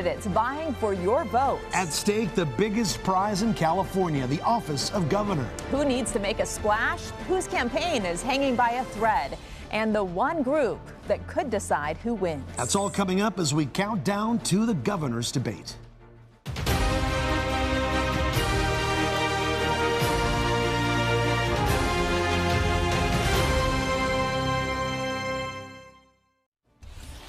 candidates vying for your vote. At stake, the biggest prize in California, the office of governor. Who needs to make a splash? Whose campaign is hanging by a thread? And the one group that could decide who wins. That's all coming up as we count down to the governor's debate.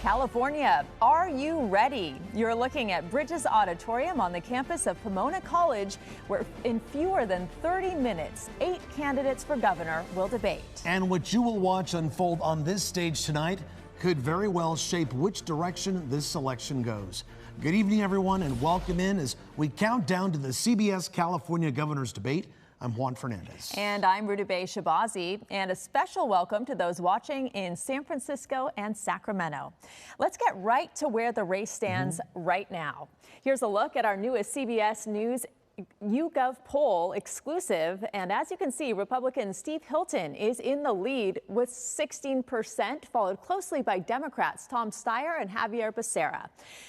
California, are you ready? You're looking at Bridges Auditorium on the campus of Pomona College, where in fewer than 30 minutes, 8 candidates for governor will debate. And what you will watch unfold on this stage tonight could very well shape which direction this election goes. Good evening, everyone, and welcome in as we count down to the CBS California governor's debate. I'm Juan Fernandez. And I'm Rudabeh Shabazi. And a special welcome to those watching in San Francisco and Sacramento. Let's get right to where the race stands right now. Here's a look at our newest CBS News YouGov poll exclusive. And as you can see, Republican Steve Hilton is in the lead with 16%, followed closely by Democrats Tom Steyer and Javier Becerra.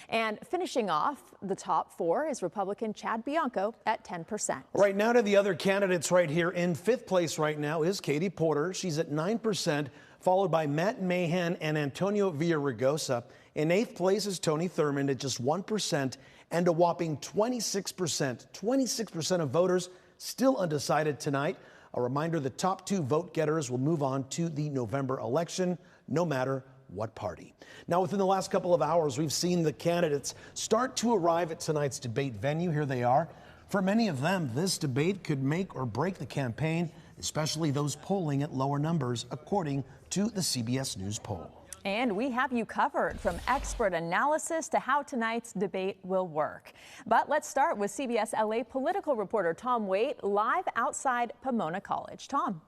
And finishing off the top 4 is Republican Chad Bianco at 10%. Right now to the other candidates right here. In 5th place right now is Katie Porter. She's at 9%, followed by Matt Mahan and Antonio Villaraigosa. In 8th place is Tony Thurmond at just 1%. And a whopping 26% of voters still undecided tonight. A reminder, the top 2 vote getters will move on to the November election, no matter what party. Now, within the last couple of hours, we've seen the candidates start to arrive at tonight's debate venue. Here they are. For many of them, this debate could make or break the campaign, especially those polling at lower numbers, according to the CBS News poll. And we have you covered, from expert analysis to how tonight's debate will work. But let's start with CBS LA political reporter Tom Waite, live outside Pomona College. Tom.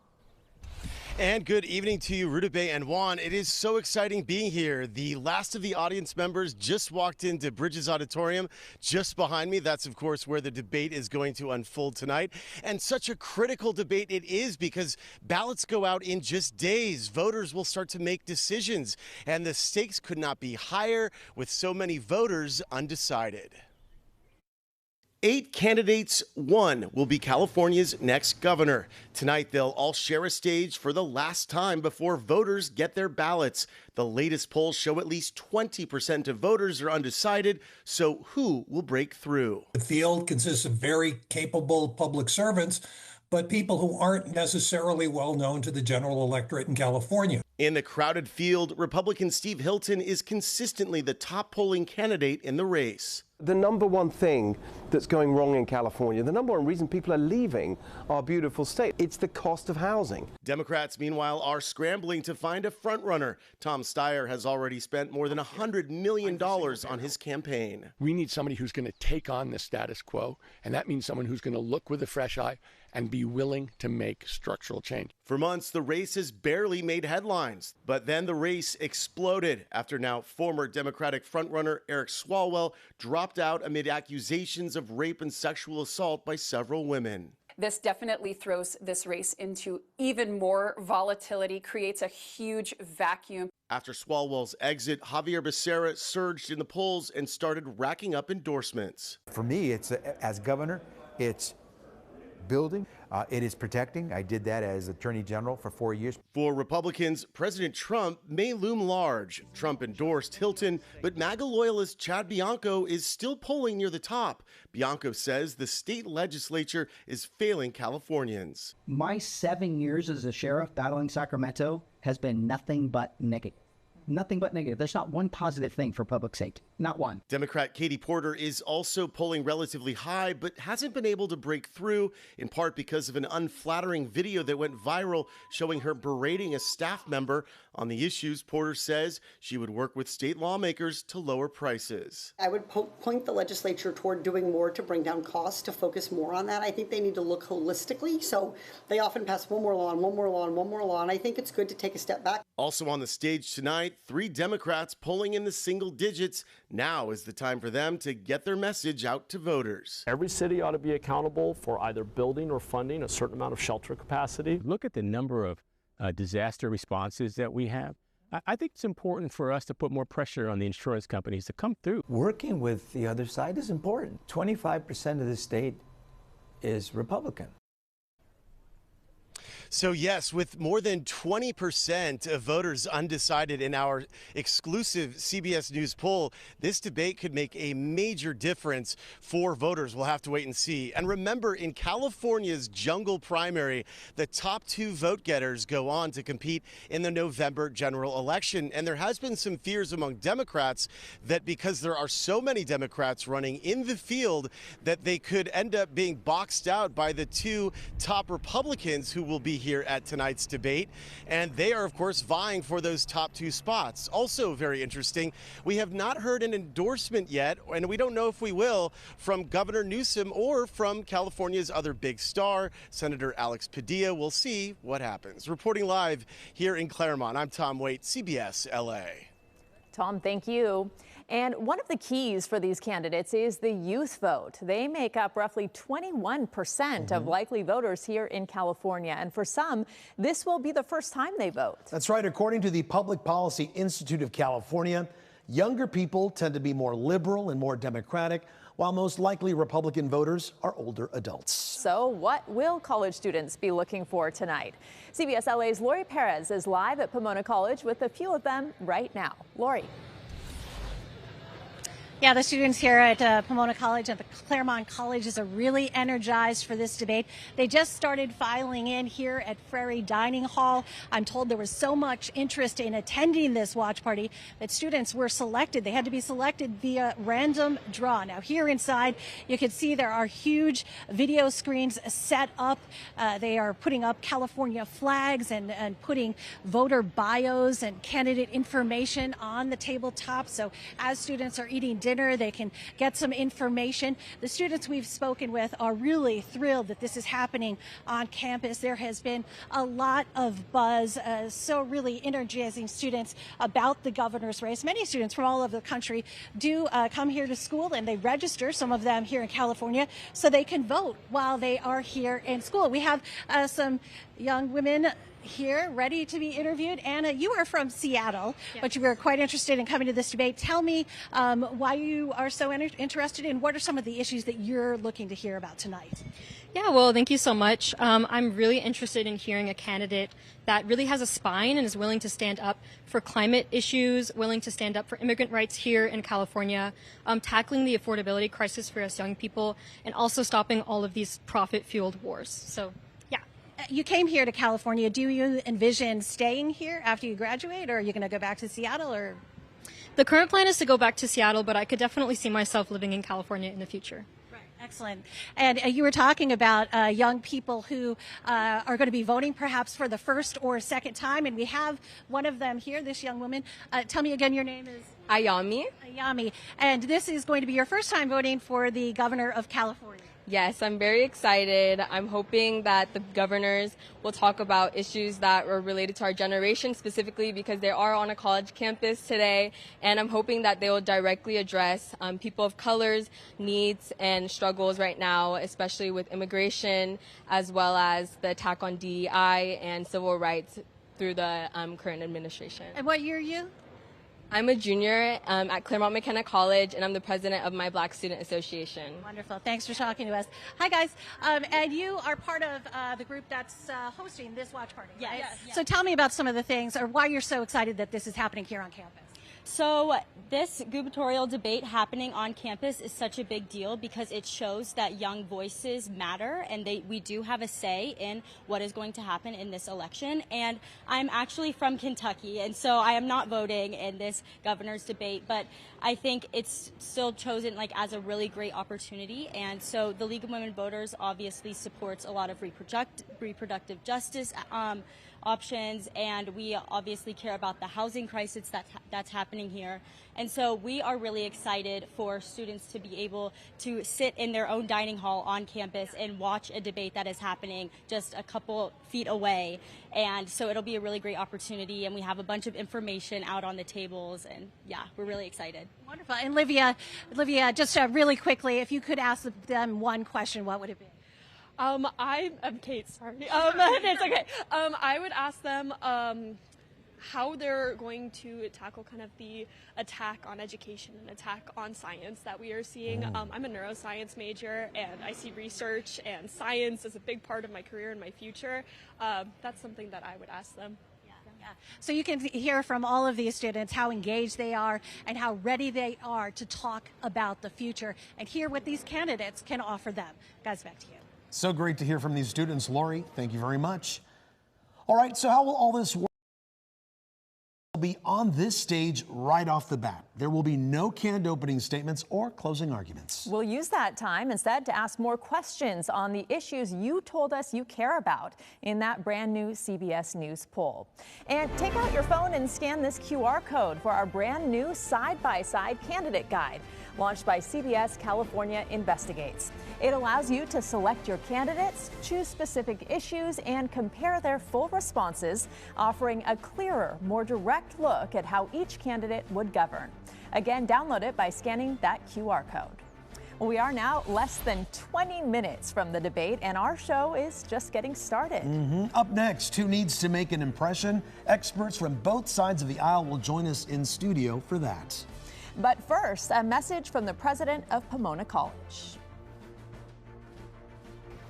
And good evening to you, Rudabeh and Juan. It is so exciting being here. The last of the audience members just walked into Bridges Auditorium just behind me. That's, of course, where the debate is going to unfold tonight. And such a critical debate it is because ballots go out in just days. Voters will start to make decisions, and the stakes could not be higher with so many voters undecided. 8 candidates, 1 will be California's next governor. Tonight, they'll all share a stage for the last time before voters get their ballots. The latest polls show at least 20% of voters are undecided, so who will break through? The field consists of very capable public servants, but people who aren't necessarily well known to the general electorate in California. In the crowded field, Republican Steve Hilton is consistently the top polling candidate in the race. The number one thing that's going wrong in California, the number one reason people are leaving our beautiful state, it's the cost of housing. Democrats, meanwhile, are scrambling to find a frontrunner. Tom Steyer has already spent more than $100 million on his campaign. We need somebody who's going to take on the status quo, and that means someone who's going to look with a fresh eye and be willing to make structural change. For months, the race has barely made headlines, but then the race exploded after now former Democratic frontrunner Eric Swalwell dropped out amid accusations of rape and sexual assault by several women. This definitely throws this race into even more volatility, creates a huge vacuum. After Swalwell's exit, Javier Becerra surged in the polls and started racking up endorsements. For me, it's as governor, it's building, it is protecting. I did that as Attorney General for 4 years. For Republicans, President Trump may loom large. Trump endorsed Hilton, but MAGA loyalist Chad Bianco is still polling near the top. Bianco says the state legislature is failing Californians. My 7 years as a sheriff battling Sacramento has been nothing but negative. Nothing but negative. There's not one positive thing for public safety. Not one. Democrat Katie Porter is also polling relatively high, but hasn't been able to break through, in part because of an unflattering video that went viral showing her berating a staff member. On the issues, Porter says she would work with state lawmakers to lower prices. I would point the legislature toward doing more to bring down costs, to focus more on that. I think they need to look holistically. So they often pass one more law and one more law and one more law, and I think it's good to take a step back. Also on the stage tonight, 3 Democrats polling in the single digits. Now is the time for them to get their message out to voters. Every city ought to be accountable for either building or funding a certain amount of shelter capacity. Look at the number of disaster responses that we have. I think it's important for us to put more pressure on the insurance companies to come through. Working with the other side is important. 25% of the state is Republican. So yes, with more than 20% of voters undecided in our exclusive CBS News poll, this debate could make a major difference for voters. We'll have to wait and see. And remember, in California's jungle primary, the top 2 vote getters go on to compete in the November general election. And there has been some fears among Democrats that because there are so many Democrats running in the field, that they could end up being boxed out by the 2 top Republicans who will be here at tonight's debate, and they are of course vying for those top 2 spots. Also very interesting, we have not heard an endorsement yet, and we don't know if we will, from Governor Newsom or from California's other big star, Senator Alex Padilla. We'll see what happens. Reporting live here in Claremont, I'm Tom Waite, CBS LA. Tom, thank you. And one of the keys for these candidates is the youth vote. They make up roughly 21% of likely voters here in California. And for some, this will be the first time they vote. That's right. According to the Public Policy Institute of California, younger people tend to be more liberal and more democratic, while most likely Republican voters are older adults. So what will college students be looking for tonight? CBS LA's Lori Perez is live at Pomona College with a few of them right now. Lori. Yeah, the students here at Pomona College and the Claremont Colleges are really energized for this debate. They just started filing in here at Frary Dining Hall. I'm told there was so much interest in attending this watch party that students were selected. They had to be selected via random draw. Now here inside, you can see there are huge video screens set up. They are putting up California flags and putting voter bios and candidate information on the tabletop. So as students are eating dinner, they can get some information. The students we've spoken with are really thrilled that this is happening on campus. There has been a lot of buzz, so really energizing students about the governor's race. Many students from all over the country do come here to school, and they register, some of them here in California, so they can vote while they are here in school. We have some young women here ready to be interviewed. Anna, you are from Seattle, but you were quite interested in coming to this debate. Tell me why you are so interested in what are some of the issues that you're looking to hear about tonight? Yeah, well, thank you so much. I'm really interested in hearing a candidate that really has a spine and is willing to stand up for climate issues, willing to stand up for immigrant rights here in California, tackling the affordability crisis for us young people, and also stopping all of these profit-fueled wars. So, yeah. You came here to California. Do you envision staying here after you graduate, or are you going to go back to Seattle? Or the current plan is to go back to Seattle, but I could definitely see myself living in California in the future. Excellent. And you were talking about young people who are going to be voting perhaps for the first or second time. And we have one of them here, this young woman. Tell me again, your name is? Ayami. Ayami. And this is going to be your first time voting for the governor of California. Yes, I'm very excited. I'm hoping that the governors will talk about issues that are related to our generation specifically because they are on a college campus today. And I'm hoping that they will directly address people of color's needs and struggles right now, especially with immigration, as well as the attack on DEI and civil rights through the current administration. And what year are you? I'm a junior at Claremont McKenna College, and I'm the president of my Black Student Association. Wonderful. Thanks for talking to us. Hi, guys. And you are part of the group that's hosting this watch party, right? Yes. So tell me about some of the things or why you're so excited that this is happening here on campus. So this gubernatorial debate happening on campus is such a big deal because it shows that young voices matter and we do have a say in what is going to happen in this election. And I'm actually from Kentucky, and so I am not voting in this governor's debate, but I think it's still chosen like as a really great opportunity. And so the League of Women Voters obviously supports a lot of reproductive justice options, and we obviously care about the housing crisis that's happening here. And so we are really excited for students to be able to sit in their own dining hall on campus and watch a debate that is happening just a couple feet away. And so it'll be a really great opportunity, and we have a bunch of information out on the tables, and yeah, we're really excited. Wonderful. And Olivia, just really quickly, if you could ask them one question, what would it be? I'm Kate, sorry. It's okay. I would ask them, how they're going to tackle kind of the attack on education and attack on science that we are seeing. I'm a neuroscience major, and I see research and science as a big part of my career and my future. That's something that I would ask them. So you can hear from all of these students how engaged they are and how ready they are to talk about the future and hear what these candidates can offer them. Guys, back to you. So great to hear from these students. Lori, thank you very much. All right, so how will all this work? Will be on this stage right off the bat. There will be no canned opening statements or closing arguments. We'll use that time instead to ask more questions on the issues you told us you care about in that brand new CBS News poll. And take out your phone and scan this QR code for our brand new side-by-side candidate guide launched by CBS California Investigates. It allows you to select your candidates, choose specific issues, and compare their full responses, offering a clearer, more direct look at how each candidate would govern. Again, download it by scanning that QR code. Well, we are now less than 20 minutes from the debate, and our show is just getting started. Up next, who needs to make an impression? Experts from both sides of the aisle will join us in studio for that. But first, a message from the president of Pomona College.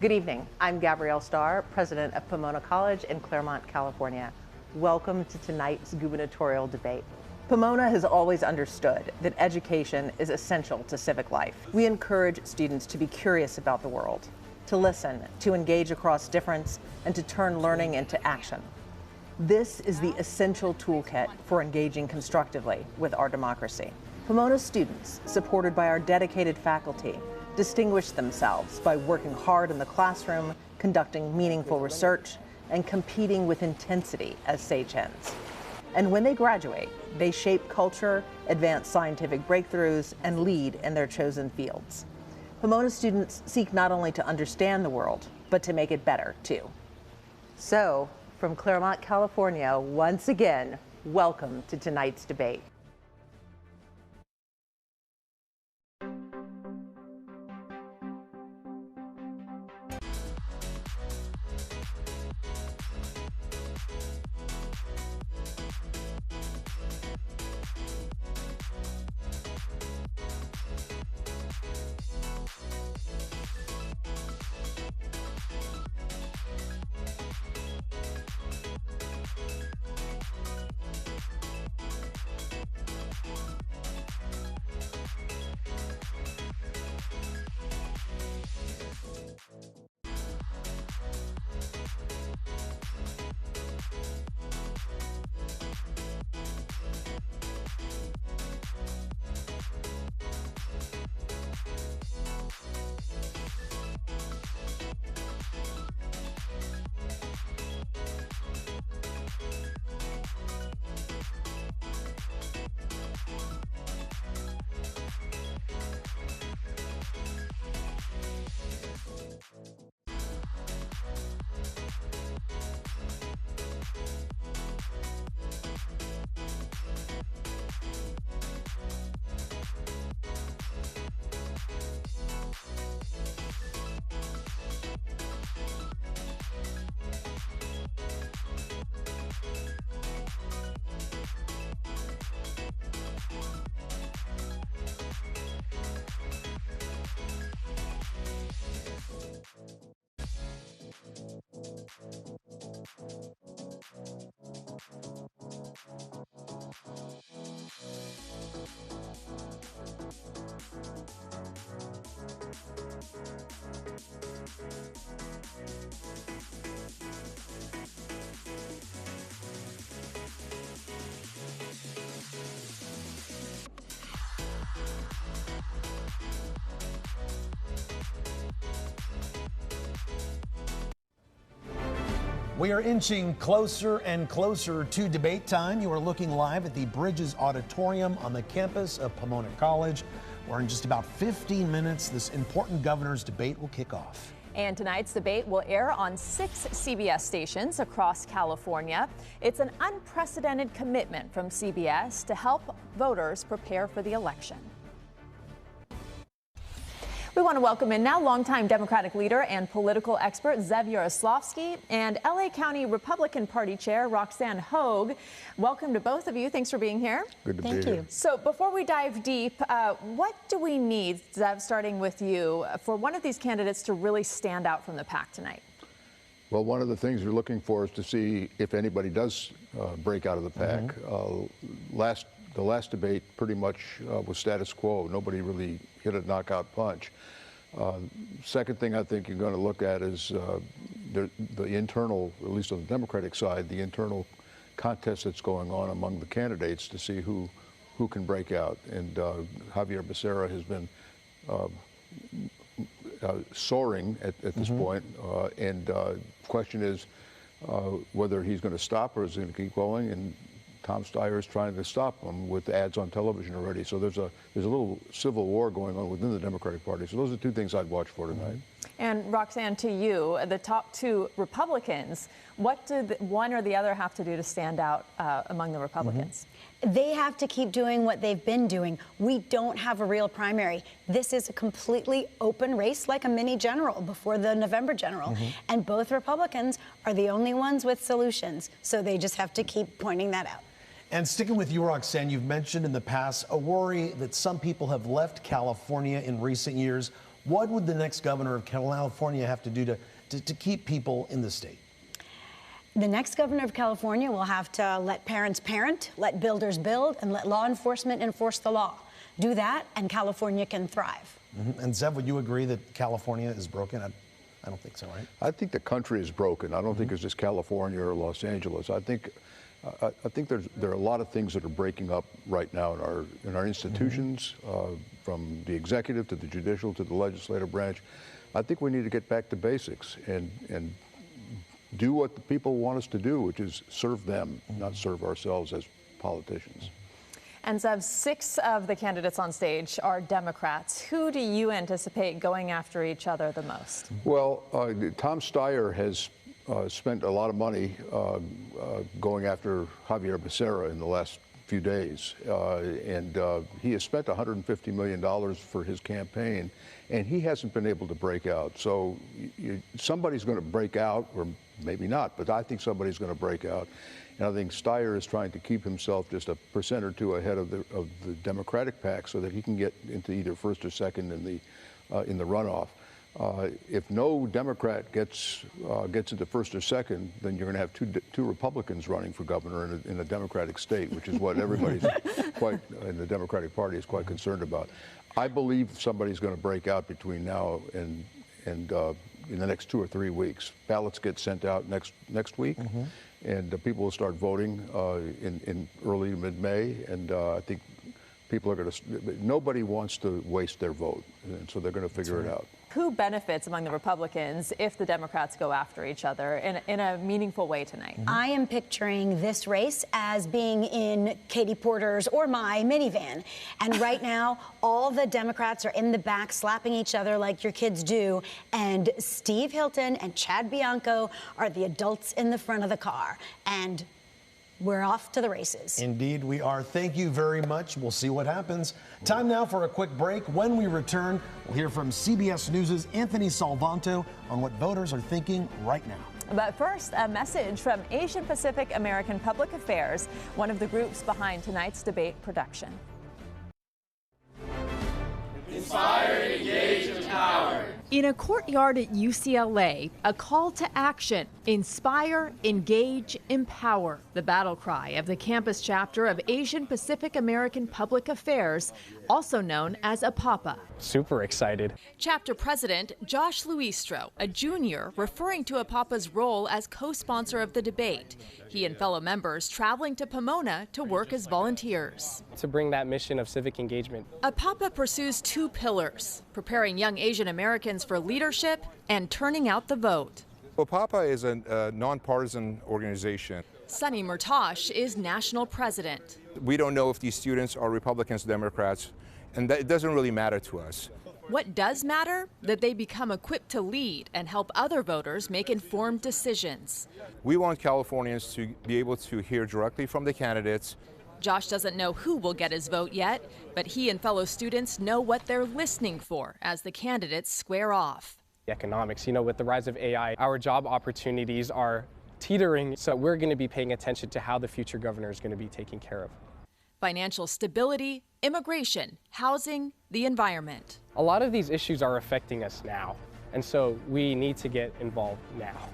Good evening. I'm Gabrielle Starr, president of Pomona College in Claremont, California. Welcome to tonight's gubernatorial debate. Pomona has always understood that education is essential to civic life. We encourage students to be curious about the world, to listen, to engage across difference, and to turn learning into action. This is the essential toolkit for engaging constructively with our democracy. Pomona students, supported by our dedicated faculty, distinguish themselves by working hard in the classroom, conducting meaningful research, and competing with intensity as sagehens. And when they graduate, they shape culture, advance scientific breakthroughs, and lead in their chosen fields. Pomona students seek not only to understand the world, but to make it better, too. So, from Claremont, California, once again, welcome to tonight's debate. We are inching closer and closer to debate time. You are looking live at the Bridges Auditorium on the campus of Pomona College, where in just about 15 minutes, this important governor's debate will kick off. And tonight's debate will air on 6 CBS stations across California. It's an unprecedented commitment from CBS to help voters prepare for the election. We want to welcome in now longtime Democratic leader and political expert Zev Yaroslavsky and LA County Republican Party Chair Roxanne Hogue. Welcome to both of you. Thanks for being here. Good to be here. So before we dive deep, what do we need, Zev, starting with you, for one of these candidates to really stand out from the pack tonight? Well, one of the things we're looking for is to see if anybody does break out of the pack. The last debate pretty much was status quo. Nobody really hit a knockout punch. Second thing I think you're going to look at is the internal, at least on the Democratic side, the internal contest that's going on among the candidates to see who can break out. And Javier Becerra has been soaring at this point, and the question is whether he's going to stop or is he going to keep going. And Tom Steyer is trying to stop him with ads on television already. So there's a little civil war going on within the Democratic Party. So those are two things I'd watch for tonight. And Roxanne, to you, the top two Republicans, what do one or the other have to do to stand out among the Republicans? They have to keep doing what they've been doing. We don't have a real primary. This is a completely open race, like a mini general before the November general. And both Republicans are the only ones with solutions. So they just have to keep pointing that out. And sticking with you, Roxanne, you've mentioned in the past a worry that some people have left California in recent years. What would the next governor of California have to do to keep people in the state? The next governor of California will have to let parents parent, let builders build, and let law enforcement enforce the law. Do that, and California can thrive. And Zev, would you agree that California is broken? I don't think so, right? I think the country is broken. I don't think it's just California or Los Angeles. I think there are a lot of things that are breaking up right now in our institutions, from the executive to the judicial to the legislative branch. I think we need to get back to basics and do what the people want us to do, which is serve them, not serve ourselves as politicians. And Zev, 6 of the candidates on stage are Democrats. Who do you anticipate going after each other the most? Well, Tom Steyer has spent a lot of money going after Javier Becerra in the last few days. And he has spent $150 million for his campaign, and he hasn't been able to break out. So somebody's going to break out, or maybe not, but I think somebody's going to break out. And I think Steyer is trying to keep himself just a % or 2 ahead of the Democratic pack so that he can get into either first or second in the runoff. If no Democrat gets into first or second, then you're going to have two Republicans running for governor in a Democratic state, which is what everybody's in the Democratic Party is quite concerned about. I believe somebody's going to break out between now and in the next 2 or 3 weeks. Ballots get sent out next week, and people will start voting in early to mid-May, and I think people are going to. Nobody wants to waste their vote, and so they're going to figure it out. Who benefits among the Republicans if the Democrats go after each other in a meaningful way tonight? I am picturing this race as being in Katie Porter's or my minivan. And right now, all the Democrats are in the back slapping each other like your kids do. And Steve Hilton and Chad Bianco are the adults in the front of the car. And we're off to the races. Indeed, we are. Thank you very much. We'll see what happens. Time now for a quick break. When we return, we'll hear from CBS News' Anthony Salvanto on what voters are thinking right now. But first, a message from Asian Pacific American Public Affairs, one of the groups behind tonight's debate production. Inspire, engage, empower. In a courtyard at UCLA, a call to action: inspire, engage, empower. The battle cry of the campus chapter of Asian Pacific American Public Affairs, also known as APAPA. Super excited. Chapter President Josh Luistro, a junior, referring to APAPA's role as co-sponsor of the debate. He and fellow members traveling to Pomona to work as volunteers. To bring that mission of civic engagement. APAPA pursues 2 pillars: preparing young Asian Americans for leadership and turning out the vote. APAPA is a nonpartisan organization. Sunny Murtash is national president. We don't know if these students are Republicans, Democrats, and it doesn't really matter to us. What does matter? That they become equipped to lead and help other voters make informed decisions. We want Californians to be able to hear directly from the candidates Josh doesn't know who will get his vote yet, but he and fellow students know what they're listening for as the candidates square off. Economics, with the rise of AI, our job opportunities are teetering, so we're going to be paying attention to how the future governor is going to be taken care of. Financial stability, immigration, housing, the environment. A lot of these issues are affecting us now, and so we need to get involved now.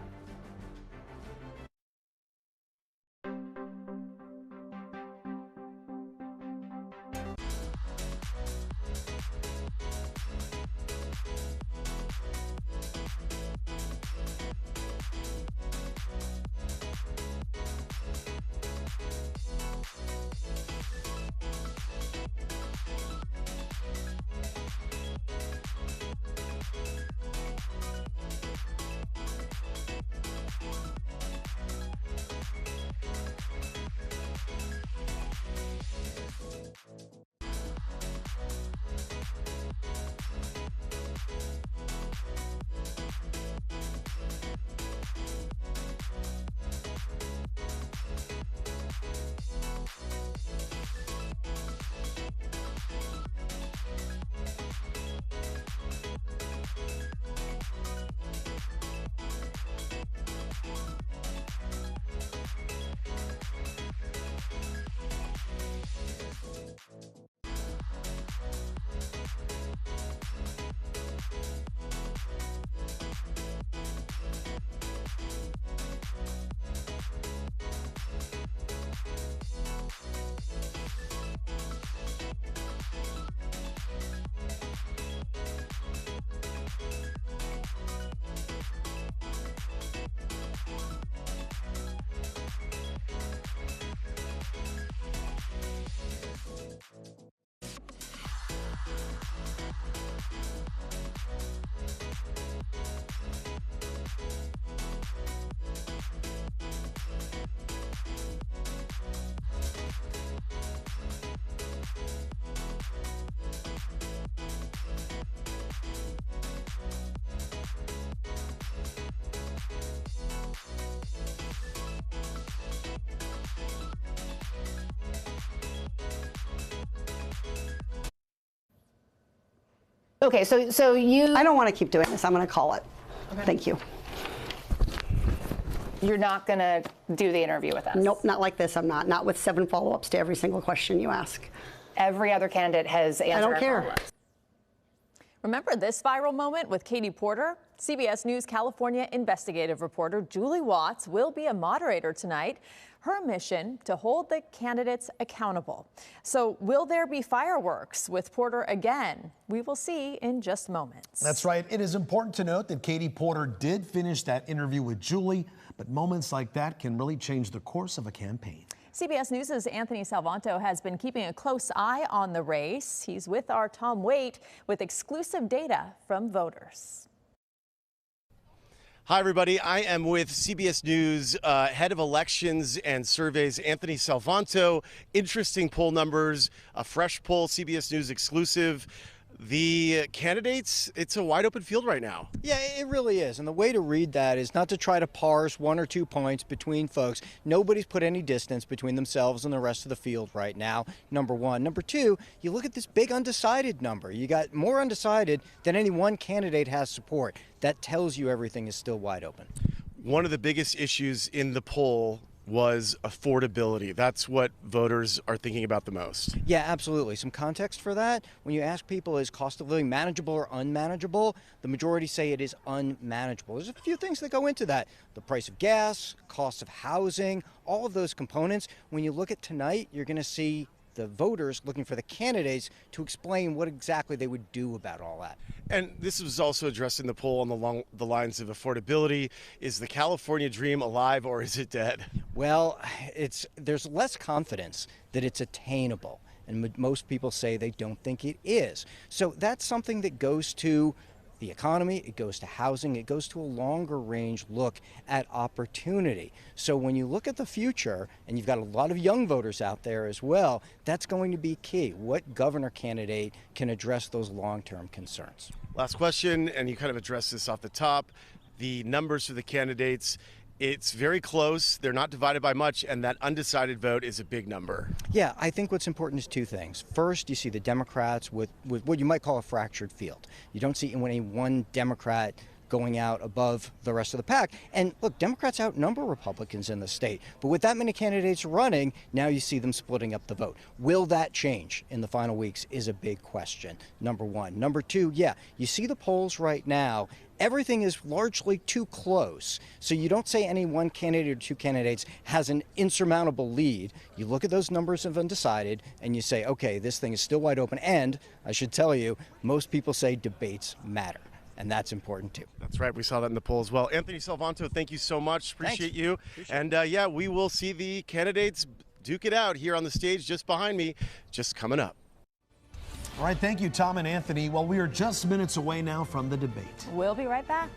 Okay, so you... I don't want to keep doing this. I'm going to call it. Okay. Thank you. You're not going to do the interview with us? Nope, not like this. I'm not. Not with 7 follow-ups to every single question you ask. Every other candidate has answered. I don't care. Remember this viral moment with Katie Porter? CBS News California investigative reporter Julie Watts will be a moderator tonight. Her mission to hold the candidates accountable. So will there be fireworks with Porter again? We will see in just moments. That's right. It is important to note that Katie Porter did finish that interview with Julie, but moments like that can really change the course of a campaign. CBS News' Anthony Salvanto has been keeping a close eye on the race. He's with our Tom Waite with exclusive data from voters. Hi, everybody. I am with CBS News head of elections and surveys, Anthony Salvanto. Interesting poll numbers, a fresh poll, CBS News exclusive. The candidates, it's a wide open field right now. Yeah, it really is. And the way to read that is not to try to parse 1 or 2 points between folks. Nobody's put any distance between themselves and the rest of the field right now, number one. Number two, you look at this big undecided number. You got more undecided than any one candidate has support. That tells you everything is still wide open. One of the biggest issues in the poll was affordability. That's what voters are thinking about the most. Yeah, absolutely. Some context for that. When you ask people, is cost of living manageable or unmanageable? The majority say it is unmanageable. There's a few things that go into that. The price of gas, cost of housing, all of those components. When you look at tonight, you're going to see the voters looking for the candidates to explain what exactly they would do about all that. And this was also addressed in the poll on the lines of affordability. Is the California dream alive or is it dead? Well, there's less confidence that it's attainable. And most people say they don't think it is. So that's something that goes to the economy, it goes to housing, it goes to a longer range look at opportunity. So when you look at the future, and you've got a lot of young voters out there as well, that's going to be key. What governor candidate can address those long-term concerns? Last question, and you kind of addressed this off the top. The numbers for the candidates, It's very close. They're not divided by much, and that undecided vote is a big number. Yeah, I think what's important is two things. First, you see the Democrats with what you might call a fractured field. You don't see any one Democrat going out above the rest of the pack. And look, Democrats outnumber Republicans in the state. But with that many candidates running, now you see them splitting up the vote. Will that change in the final weeks is a big question, number one. Number two, yeah, you see the polls right now. Everything is largely too close. So you don't say any one candidate or two candidates has an insurmountable lead. You look at those numbers of undecided and you say, okay, this thing is still wide open. And I should tell you, most people say debates matter. And that's important too. That's right. We saw that in the poll as well. Anthony Salvanto, thank you so much. Appreciate you. And yeah, we will see the candidates duke it out here on the stage just behind me, just coming up. All right, thank you, Tom and Anthony. Well, we are just minutes away now from the debate. We'll be right back.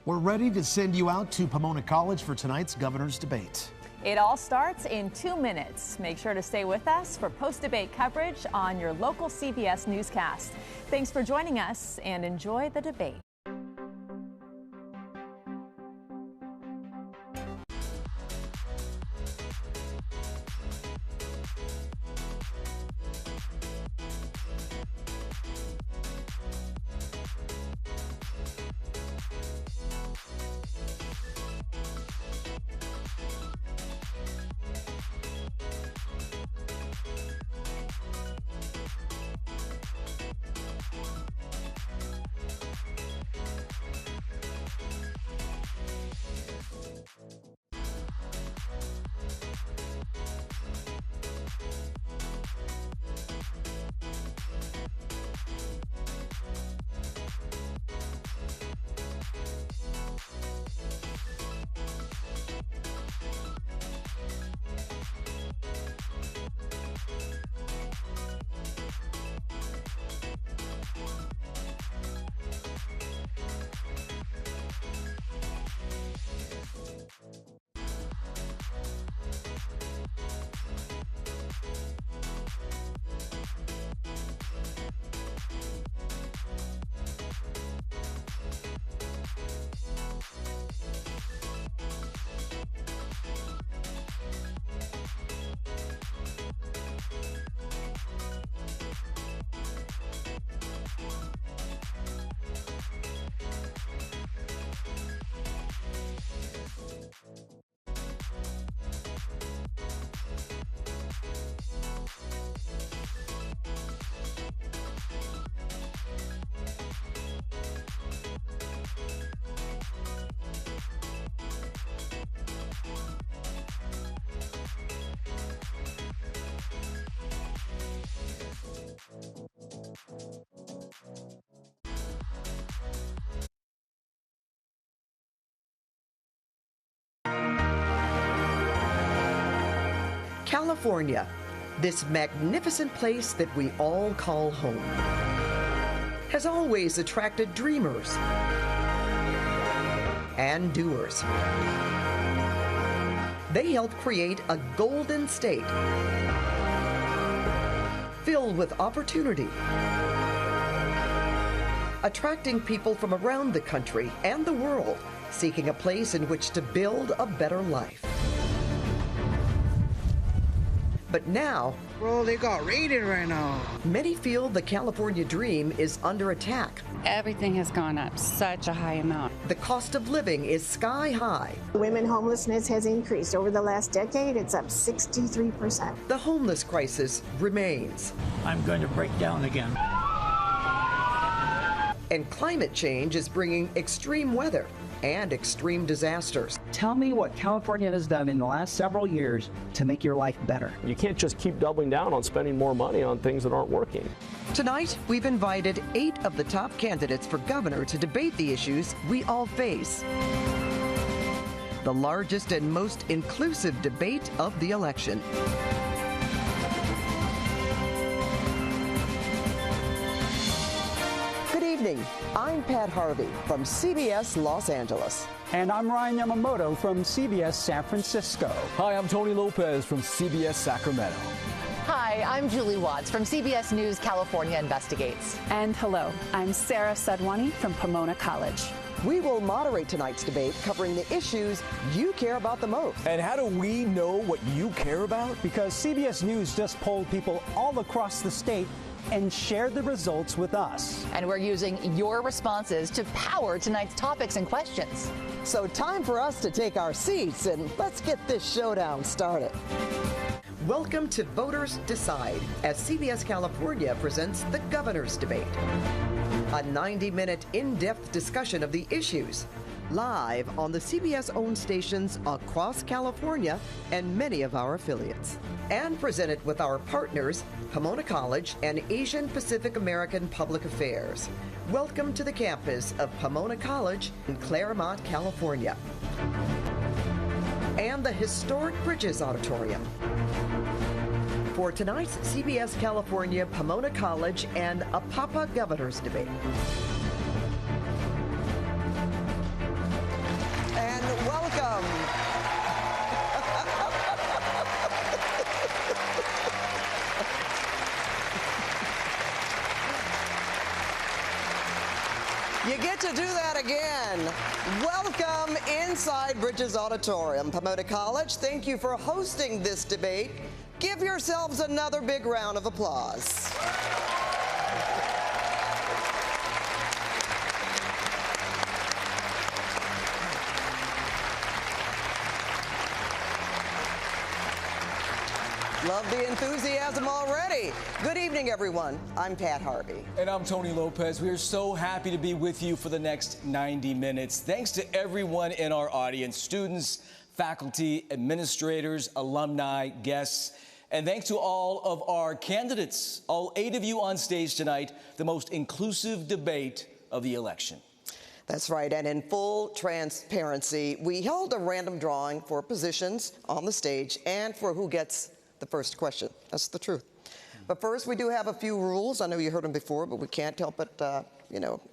We're ready to send you out to Pomona College for tonight's governor's debate. It all starts in 2 minutes. Make sure to stay with us for post-debate coverage on your local CBS newscast. Thanks for joining us and enjoy the debate. California, this magnificent place that we all call home, has always attracted dreamers and doers. They helped create a golden state filled with opportunity, attracting people from around the country and the world seeking a place in which to build a better life. But now, bro, they got raided right now. Many feel the California dream is under attack. Everything has gone up such a high amount. The cost of living is sky high. Women homelessness has increased. Over the last decade, it's up 63%. The homeless crisis remains. I'm going to break down again. And climate change is bringing extreme weather and extreme disasters. Tell me what California has done in the last several years to make your life better. You can't just keep doubling down on spending more money on things that aren't working. Tonight, we've invited 8 of the top candidates for governor to debate the issues we all face. The largest and most inclusive debate of the election. Good evening. I'm Pat Harvey from CBS Los Angeles. And I'm Ryan Yamamoto from CBS San Francisco. Hi, I'm Tony Lopez from CBS Sacramento. Hi, I'm Julie Watts from CBS News California Investigates. And hello, I'm Sara Sadhwani from Pomona College. We will moderate tonight's debate covering the issues you care about the most. And how do we know what you care about? Because CBS News just polled people all across the state and shared the results with us. And we're using your responses to power tonight's topics and questions. So time for us to take our seats and let's get this showdown started. Welcome to Voters Decide as CBS California presents the Governor's Debate. A 90-minute in-depth discussion of the issues, live on the CBS-owned stations across California and many of our affiliates. And presented with our partners, Pomona College and Asian Pacific American Public Affairs. Welcome to the campus of Pomona College in Claremont, California. And the historic Bridges Auditorium. For tonight's CBS California, Pomona College, and Apapa Governor's Debate. And welcome. You get to do that again. Welcome inside Bridges Auditorium. Pomona College, thank you for hosting this debate. Give yourselves another big round of applause. Love the enthusiasm already. Good evening, everyone. I'm Pat Harvey. And I'm Tony Lopez. We are so happy to be with you for the next 90 minutes. Thanks to everyone in our audience, students, faculty, administrators, alumni, guests, and thanks to all of our candidates, all 8 of you on stage tonight, the most inclusive debate of the election. That's right, and in full transparency, we held a random drawing for positions on the stage and for who gets the first question. That's the truth. But first, we do have a few rules. I know you heard them before, but we can't help but,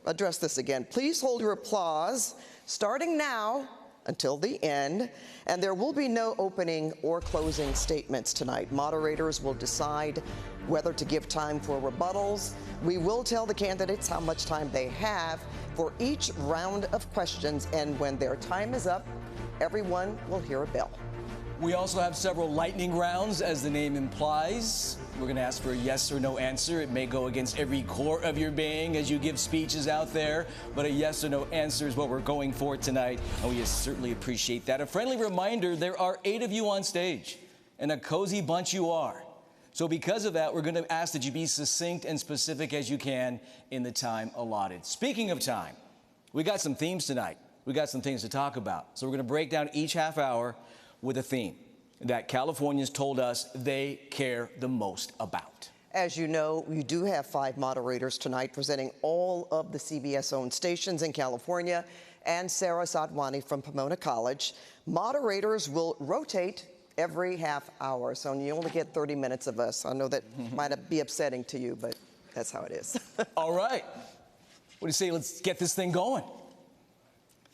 address this again. Please hold your applause starting now until the end, and there will be no opening or closing statements tonight. Moderators will decide whether to give time for rebuttals. We will tell the candidates how much time they have for each round of questions, and when their time is up, everyone will hear a bell. We also have several lightning rounds, as the name implies. We're going to ask for a yes or no answer. It may go against every core of your being as you give speeches out there, but a yes or no answer is what we're going for tonight, and we certainly appreciate that. A friendly reminder, there are 8 of you on stage, and a cozy bunch you are. So because of that, we're going to ask that you be succinct and specific as you can in the time allotted. Speaking of time, we got some themes tonight. We got some things to talk about. So we're going to break down each half hour with a theme that Californians told us they care the most about. As you know, we do have 5 moderators tonight presenting all of the CBS-owned stations in California, and Sara Sadhwani from Pomona College. Moderators will rotate every half hour, so you only get 30 minutes of us. I know that might be upsetting to you, but that's how it is. All right. What do you say? Let's get this thing going.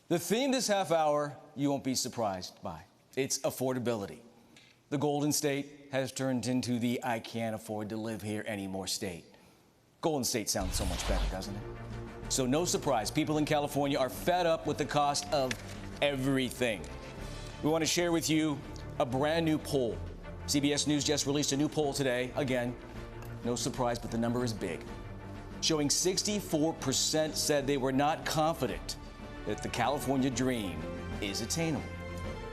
The theme this half hour, you won't be surprised by. It's affordability. The Golden State has turned into the I can't afford to live here anymore state. Golden State sounds so much better, doesn't it? So no surprise, people in California are fed up with the cost of everything. We want to share with you a brand new poll. CBS News just released a new poll today. Again, no surprise, but the number is big. Showing 64% said they were not confident that the California dream is attainable.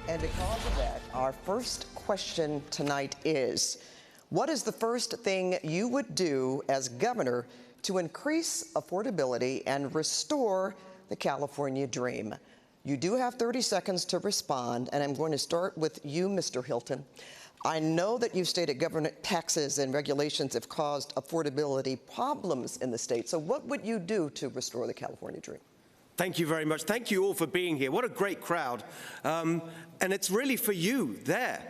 And because of that, our first question tonight is, what is the first thing you would do as governor to increase affordability and restore the California dream? You do have 30 seconds to respond, and I'm going to start with you, Mr. Hilton. I know that you've stated government taxes and regulations have caused affordability problems in the state. So what would you do to restore the California dream? Thank you very much. Thank you all for being here. What a great crowd. And it's really for you there.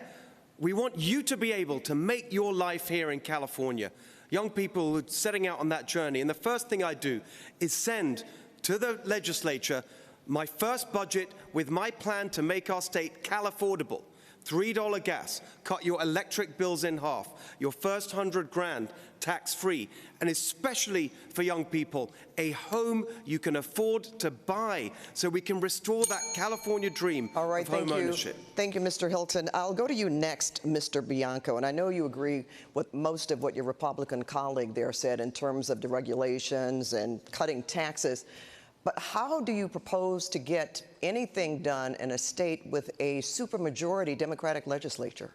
We want you to be able to make your life here in California. Young people who are setting out on that journey. And the first thing I do is send to the legislature my first budget with my plan to make our state Cal-affordable. $3 gas, cut your electric bills in half, your first $100,000 tax-free, and especially for young people, a home you can afford to buy so we can restore that California dream of home ownership. Thank you, Mr. Hilton. I'll go to you next, Mr. Bianco, and I know you agree with most of what your Republican colleague there said in terms of deregulations and cutting taxes. But how do you propose to get anything done in a state with a supermajority Democratic legislature?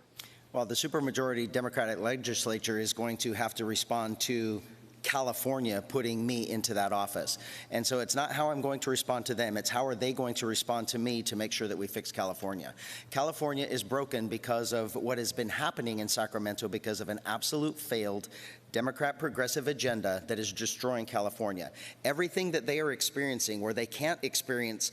Well, the supermajority Democratic legislature is going to have to respond to California putting me into that office. And so it's not how I'm going to respond to them, it's how are they going to respond to me to make sure that we fix California. California is broken because of what has been happening in Sacramento because of an absolute failed Democrat progressive agenda that is destroying California. Everything that they are experiencing where they can't experience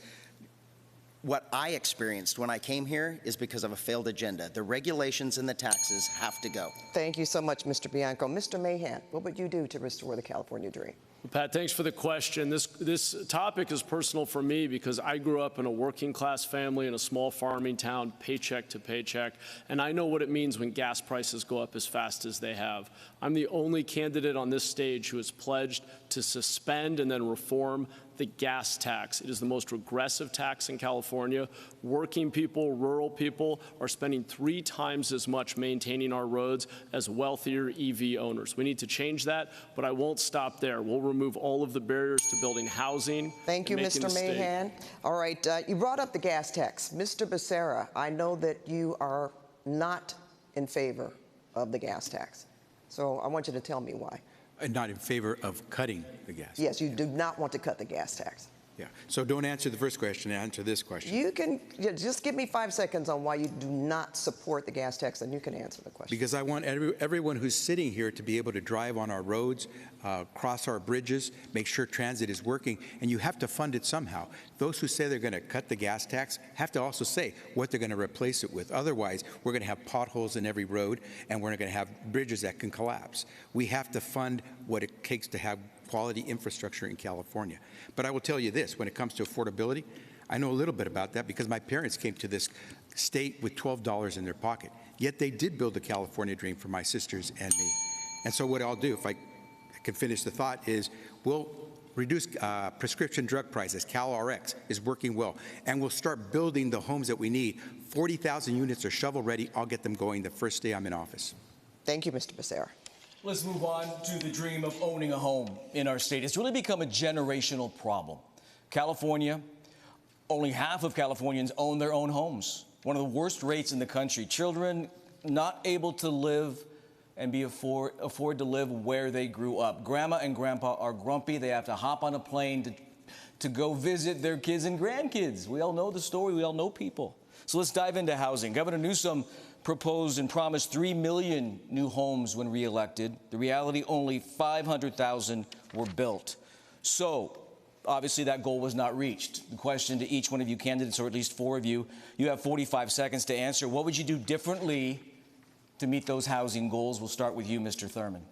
what I experienced when I came here is because of a failed agenda. The regulations and the taxes have to go. Thank you so much, Mr. Bianco. Mr. Mahan, what would you do to restore the California dream? Pat, thanks for the question. This topic is personal for me because I grew up in a working class family in a small farming town, paycheck to paycheck, and I know what it means when gas prices go up as fast as they have. I'm the only candidate on this stage who has pledged to suspend and then reform the gas tax. It is the most regressive tax in California. Working people, rural people are spending 3 times as much maintaining our roads as wealthier EV owners. We need to change that, but I won't stop there. We'll remove all of the barriers to building housing. Thank you, Mr. Mahan. All right, you brought up the gas tax. Mr. Becerra, I know that you are not in favor of the gas tax. So I want you to tell me why. Not in favor of cutting the gas. Yes, you do not want to cut the gas tax. Yeah. So don't answer the first question, answer this question. You can just give me 5 seconds on why you do not support the gas tax, and you can answer the question. Because I want everyone who's sitting here to be able to drive on our roads, cross our bridges, make sure transit is working, and you have to fund it somehow. Those who say they're going to cut the gas tax have to also say what they're going to replace it with. Otherwise, we're going to have potholes in every road, and we're going to have bridges that can collapse. We have to fund what it takes to have quality infrastructure in California. But I will tell you this, when it comes to affordability, I know a little bit about that because my parents came to this state with $12 in their pocket. Yet they did build the California dream for my sisters and me. And so what I'll do, if I can finish the thought, is we'll reduce prescription drug prices. CalRx is working well. And we'll start building the homes that we need. 40,000 units are shovel ready. I'll get them going the first day I'm in office. Thank you, Mr. Becerra. Let's move on to the dream of owning a home in our state. It's really become a generational problem. California, only half of Californians own their own homes. One of the worst rates in the country. Children not able to live and afford to live where they grew up. Grandma and grandpa are grumpy. They have to hop on a plane to go visit their kids and grandkids. We all know the story. We all know people. So let's dive into housing. Governor Newsom proposed and promised 3 million new homes when reelected. The reality, only 500,000 were built. So Obviously, that goal was not reached. The question to each one of you candidates, or at least 4 of you, you have 45 seconds to answer. What would you do differently to meet those housing goals? We'll start with you, Mr. Thurman.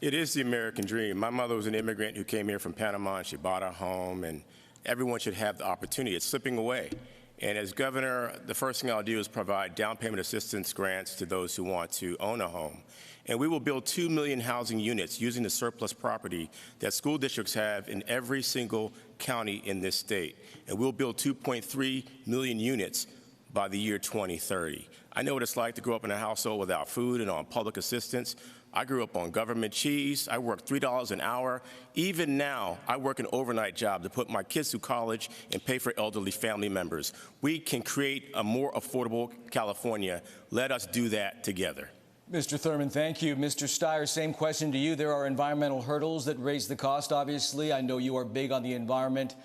It is the American dream. My mother was an immigrant who came here from Panama, and she bought a home, and everyone should have the opportunity. It's slipping away. And as governor, the first thing I'll do is provide down payment assistance grants to those who want to own a home. And we will build 2 million housing units using the surplus property that school districts have in every single county in this state. And we'll build 2.3 million units by the year 2030. I know what it's like to grow up in a household without food and on public assistance. I grew up on government cheese. I worked $3 an hour. Even now, I work an overnight job to put my kids through college and pay for elderly family members. We can create a more affordable California. Let us do that together. Mr. Thurman, thank you. Mr. Steyer, same question to you. There are environmental hurdles that raise the cost, obviously. I know you are big on the environment.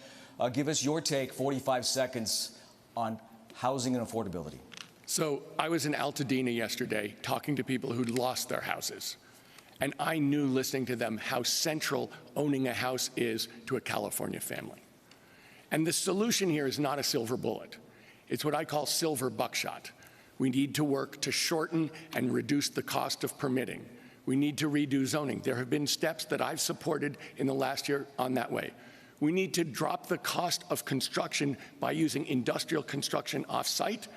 Give us your take, 45 seconds, on housing and affordability. So I was in Altadena yesterday talking to people who'd lost their houses. And I knew, listening to them, how central owning a house is to a California family. And the solution here is not a silver bullet. It's what I call silver buckshot. We need to work to shorten and reduce the cost of permitting. We need to redo zoning. There have been steps that I've supported in the last year on that way. We need to drop the cost of construction by using industrial construction off-site,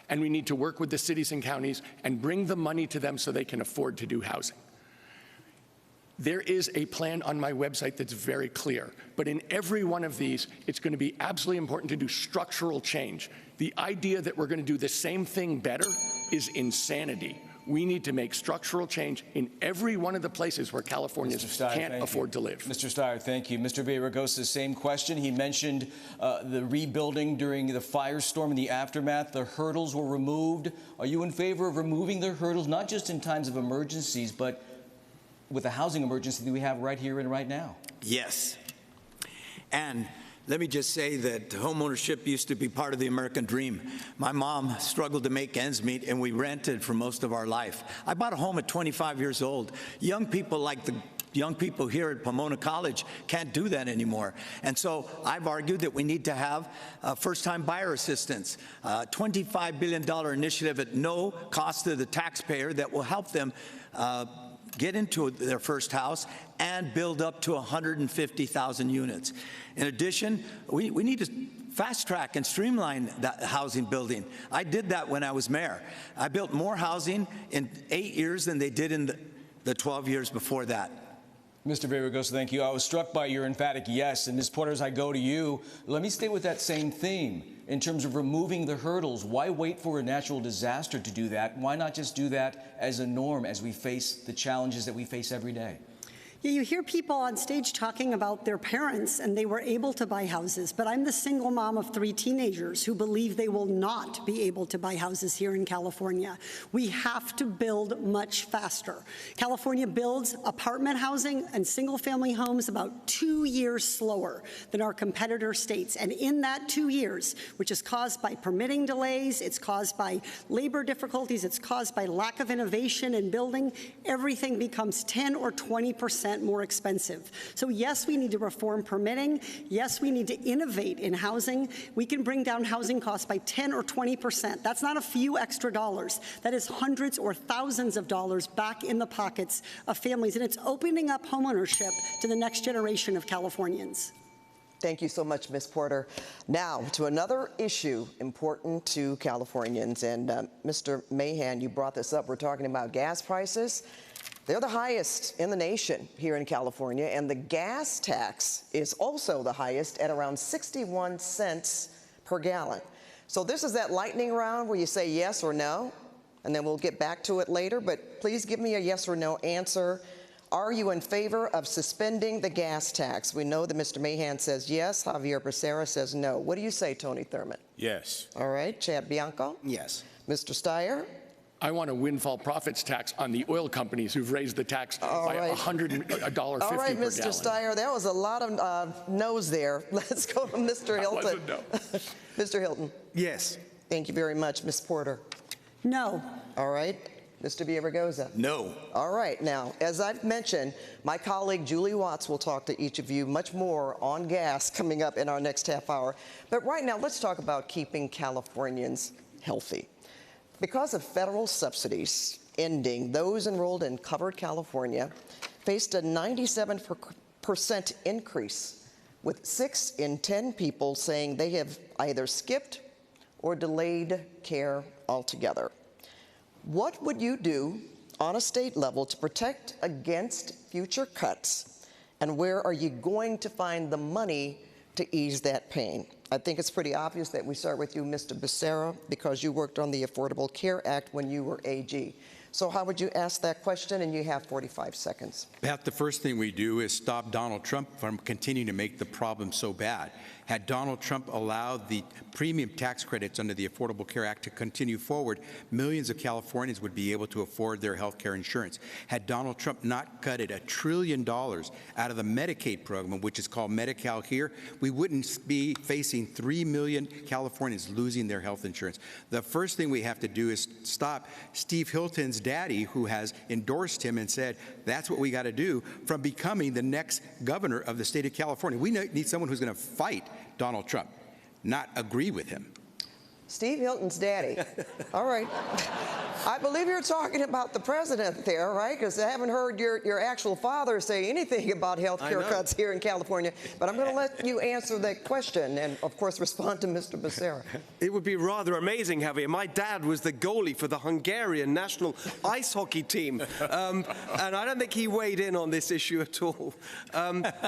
and we need to work with the cities and counties and bring the money to them so they can afford to do housing. There is a plan on my website that's very clear, but in every one of these, it's going to be absolutely important to do structural change. The idea that we're going to do the same thing better is insanity. We need to make structural change in every one of the places where Californians can't afford to live. Mr. Steyer, thank you. Mr. Villaraigosa, same question. He mentioned the rebuilding during the firestorm and the aftermath. The hurdles were removed. Are you in favor of removing the hurdles, not just in times of emergencies, but with the housing emergency that we have right here and right now? Yes. And let me just say that homeownership used to be part of the American dream. My mom struggled to make ends meet, and we rented for most of our life. I bought a home at 25 years old. Young people like the young people here at Pomona College can't do that anymore. And so I've argued that we need to have first-time buyer assistance, $25 billion initiative at no cost to the taxpayer that will help them get into their first house and build up to 150,000 units. In addition, we need to fast track and streamline that housing building. I did that when I was mayor. I built more housing in 8 years than they did in the 12 years before that. Mr. Villaraigosa, thank you. I was struck by your emphatic yes. And Ms. Porter, as I go to you, let me stay with that same theme in terms of removing the hurdles. Why wait for a natural disaster to do that? Why not just do that as a norm as we face the challenges that we face every day? Yeah, you hear people on stage talking about their parents and they were able to buy houses, but I'm the single mom of 3 teenagers who believe they will not be able to buy houses here in California. We have to build much faster. California builds apartment housing and single-family homes about 2 years slower than our competitor states, and in that 2 years, which is caused by permitting delays, it's caused by labor difficulties, it's caused by lack of innovation in building, everything becomes 10 or 20% more expensive. So yes, we need to reform permitting. Yes, we need to innovate in housing. We can bring down housing costs by 10 or 20%. That's not a few extra dollars. That is hundreds or thousands of dollars back in the pockets of families, and it's opening up homeownership to the next generation of Californians. Thank you so much, Ms. Porter. Now, to another issue important to Californians, and Mr. Mahan, you brought this up. We're talking about gas prices. They're the highest in the nation here in California, and the gas tax is also the highest at around 61 cents per gallon. So this is that lightning round where you say yes or no, and then we'll get back to it later, but please give me a yes or no answer. Are you in favor of suspending the gas tax? We know that Mr. Mahan says yes, Javier Becerra says no. What do you say, Tony Thurman? Yes. All right, Chad Bianco? Yes. Mr. Steyer? I want a windfall profits tax on the oil companies who've raised the tax by $150 per gallon. All right, Mr. Steyer, there was a lot of no's there. Let's go to Mr. Hilton. That wasn't no. Mr. Hilton. Yes. Thank you very much. Ms. Porter. No. All right. Mr. Villaraigosa? No. All right. Now, as I've mentioned, my colleague Julie Watts will talk to each of you much more on gas coming up in our next half hour. But right now, let's talk about keeping Californians healthy. Because of federal subsidies ending, those enrolled in Covered California faced a 97% increase, with 6 in 10 people saying they have either skipped or delayed care altogether. What would you do on a state level to protect against future cuts, and where are you going to find the money to ease that pain? I think it's pretty obvious that we start with you, Mr. Becerra, because you worked on the Affordable Care Act when you were AG. So how would you ask that question? And you have 45 seconds. Pat, the first thing we do is stop Donald Trump from continuing to make the problem so bad. Had Donald Trump allowed the premium tax credits under the Affordable Care Act to continue forward, millions of Californians would be able to afford their health care insurance. Had Donald Trump not cut $1 trillion out of the Medicaid program, which is called Medi-Cal here, we wouldn't be facing 3 million Californians losing their health insurance. The first thing we have to do is stop Steve Hilton's daddy, who has endorsed him and said that's what we got to do, from becoming the next governor of the state of California. We need someone who's going to fight Donald Trump, not agree with him. Steve Hilton's daddy. All right. I believe you're talking about the president there, right? Because I haven't heard your actual father say anything about health care cuts here in California. But I'm going to let you answer that question and, of course, respond to Mr. Becerra. It would be rather amazing, Javier. My dad was the goalie for the Hungarian national ice hockey team. And I don't think he weighed in on this issue at all.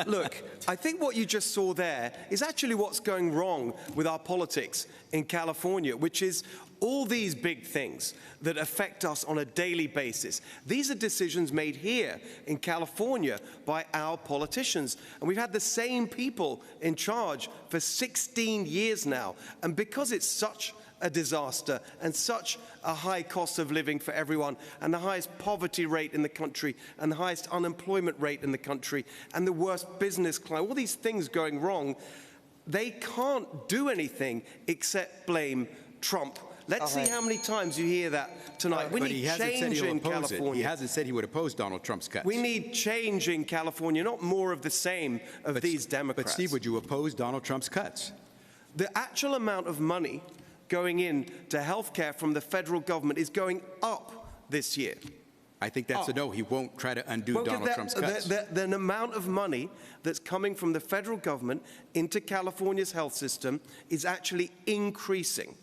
Look, I think what you just saw there is actually what's going wrong with our politics in California, which is all these big things that affect us on a daily basis. These are decisions made here in California by our politicians. And we've had the same people in charge for 16 years now. And because it's such a disaster and such a high cost of living for everyone, and the highest poverty rate in the country, and the highest unemployment rate in the country, and the worst business climate, all these things going wrong, they can't do anything except blame Trump. Let's see how many times you hear that tonight. We need change in California. He hasn't said he would oppose Donald Trump's cuts. We need change in California, not more of the same of these Democrats. But Steve, would you oppose Donald Trump's cuts? The actual amount of money going into health care from the federal government is going up this year. I think that's a no. He won't try to undo Donald Trump's cuts. The amount of money that's coming from the federal government into California's health system is actually increasing.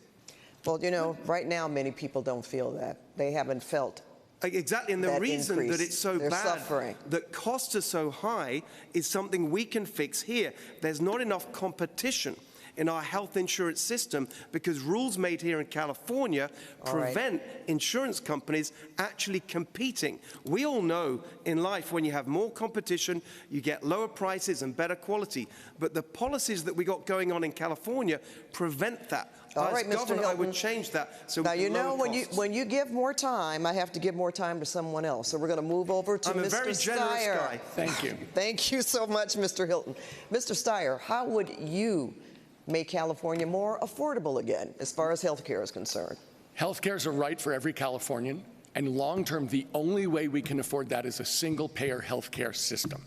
Well, you know, right now many people don't feel that. They haven't felt exactly, and the reason increase. that it's so They're bad, suffering. that costs are so high, is something we can fix here. There's not enough competition in our health insurance system because rules made here in California prevent insurance companies actually competing. We all know in life when you have more competition, you get lower prices and better quality. But the policies that we got going on in California prevent that. All right, As governor, Mr. Hilton. I would change that. So now, you know, costs. when you give more time, I have to give more time to someone else. So we're going to move over to I'm Mr. a very generous Steyer. guy. Thank you. Thank you so much, Mr. Hilton. Mr. Steyer, how would you make California more affordable again as far as health care is concerned? Health care is a right for every Californian, and long-term, the only way we can afford that is a single-payer health care system.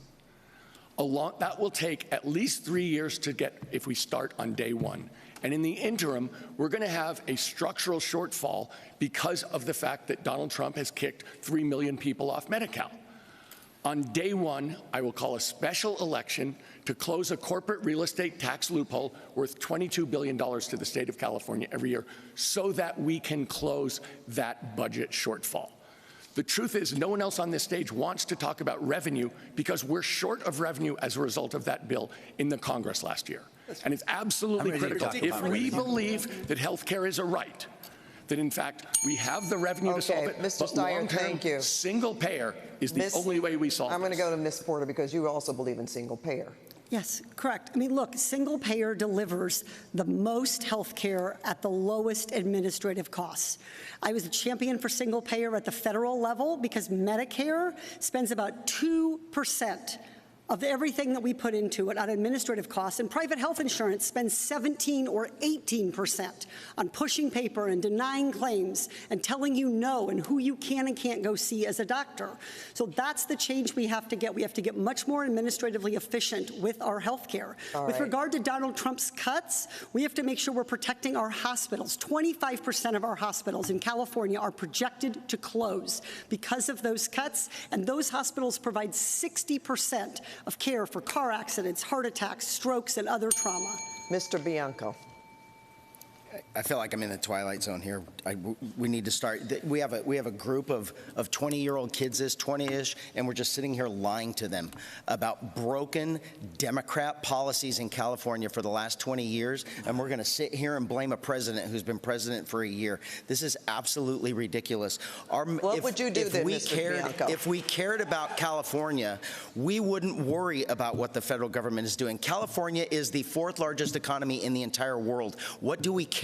That will take at least 3 years to get if we start on day one. And in the interim, we're going to have a structural shortfall because of the fact that Donald Trump has kicked 3 million people off Medi-Cal. On day one, I will call a special election to close a corporate real estate tax loophole worth $22 billion to the state of California every year so that we can close that budget shortfall. The truth is, no one else on this stage wants to talk about revenue because we're short of revenue as a result of that bill in the Congress last year. And it's absolutely critical. If we believe that health care is a right, that in fact we have the revenue to solve it, Mr. but Steyer, thank you. Single payer is the only way we solve it. I'm going to go to Ms. Porter because you also believe in single payer. Yes, correct. I mean, look, single payer delivers the most health care at the lowest administrative costs. I was a champion for single payer at the federal level because Medicare spends about 2% of everything that we put into it on administrative costs, and private health insurance spends 17 or 18% on pushing paper and denying claims and telling you no and who you can and can't go see as a doctor. So that's the change we have to get. We have to get much more administratively efficient with our health care. With regard to Donald Trump's cuts, we have to make sure we're protecting our hospitals. 25% of our hospitals in California are projected to close because of those cuts, and those hospitals provide 60% of care for car accidents, heart attacks, strokes, and other trauma. Mr. Bianco. I feel like I'm in the twilight zone here. We need to start. We have a group of 20-year-old kids, 20-ish, and we're just sitting here lying to them about broken Democrat policies in California for the last 20 years, and we're going to sit here and blame a president who's been president for a year. This is absolutely ridiculous. What would you do then, Mr. Bianco? If we cared about California, we wouldn't worry about what the federal government is doing. California is the 4th largest economy in the entire world. What do we care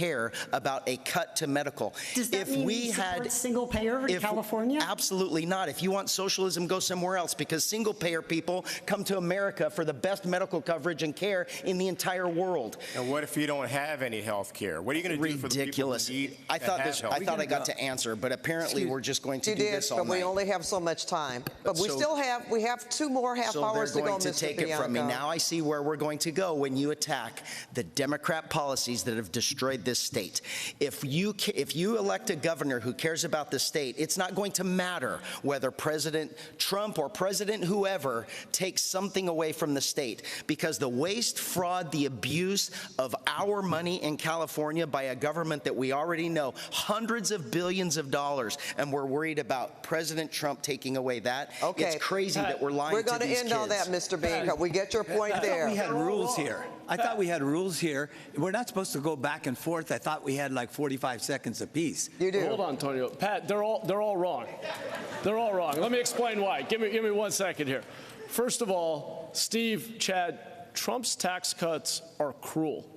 about a cut to medical? Does that mean we support single payer in California? Absolutely not. If you want socialism, go somewhere else, because single payer people come to America for the best medical coverage and care in the entire world. And what if you don't have any health care? What are you going to do for the people who need I thought I got to answer, but apparently we're just going to do this all night. But we only have so much time. But we have 2 more half hours to go, Mr. Bianco. So they're going to take it from me. Now I see where we're going to go when you attack the Democrat policies that have destroyed this state. If you elect a governor who cares about the state, it's not going to matter whether President Trump or President whoever takes something away from the state, because the waste, fraud, the abuse of our money in California by a government that we already know hundreds of billions of dollars, and we're worried about President Trump taking away that. Okay. It's crazy that we're lying to these kids. We're going to end on that, Mr. Bianco. We get your point there. We had rules here. I thought we had rules here. We're not supposed to go back and forth. I thought we had like 45 seconds apiece. You do. Hold on, Antonio. Pat, they're all wrong. They're all wrong. Let me explain why. Give me 1 second here. First of all, Steve, Chad, Trump's tax cuts are cruel.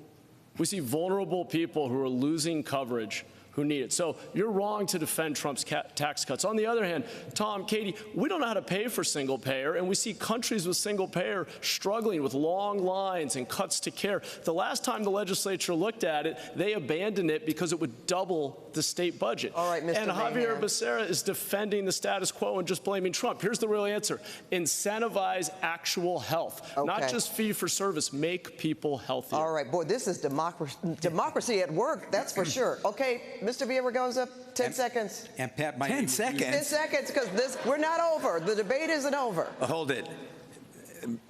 We see vulnerable people who are losing coverage who need it. So you're wrong to defend Trump's tax cuts. On the other hand, Tom, Katie, we don't know how to pay for single payer, and we see countries with single payer struggling with long lines and cuts to care. The last time the legislature looked at it, they abandoned it because it would double the state budget. All right, Mr. And Javier Becerra is defending the status quo and just blaming Trump. Here's the real answer. Incentivize actual health, not just fee for service. Make people healthier. All right, boy, this is democracy at work, that's for sure. Okay, Mr. Villaraigosa, 10 seconds. And Pat, 10 seconds? 10 seconds, because we're not over. The debate isn't over. Hold it.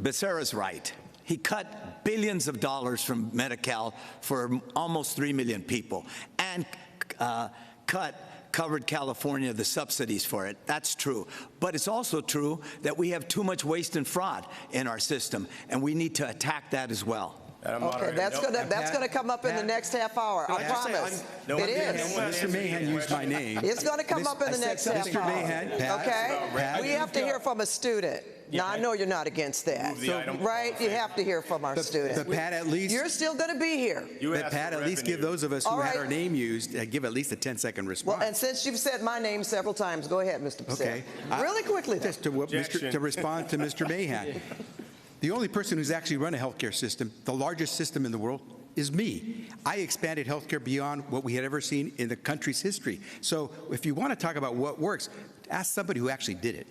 Becerra's right. He cut billions of dollars from Medi-Cal for almost 3 million people and covered California the subsidies for it. That's true. But it's also true that we have too much waste and fraud in our system, and we need to attack that as well. Okay, that's gonna come up in the next half hour. I promise. It is. Mr. Mahan used my name. It's going to come up in the next half hour. Mr. Mahan, okay. We have to hear from a student. Now, I know you're not against that, right? You have to hear from our students. But Pat, at least you're still going to be here. But Pat, at least give those of us who had our name used, give at least a 10-second response. Well, and since you've said my name several times, go ahead, Mr. Becerra. Okay. Really quickly, just to respond to Mr. Mahan. The only person who's actually run a healthcare system, the largest system in the world, is me. I expanded healthcare beyond what we had ever seen in the country's history. So if you want to talk about what works, ask somebody who actually did it.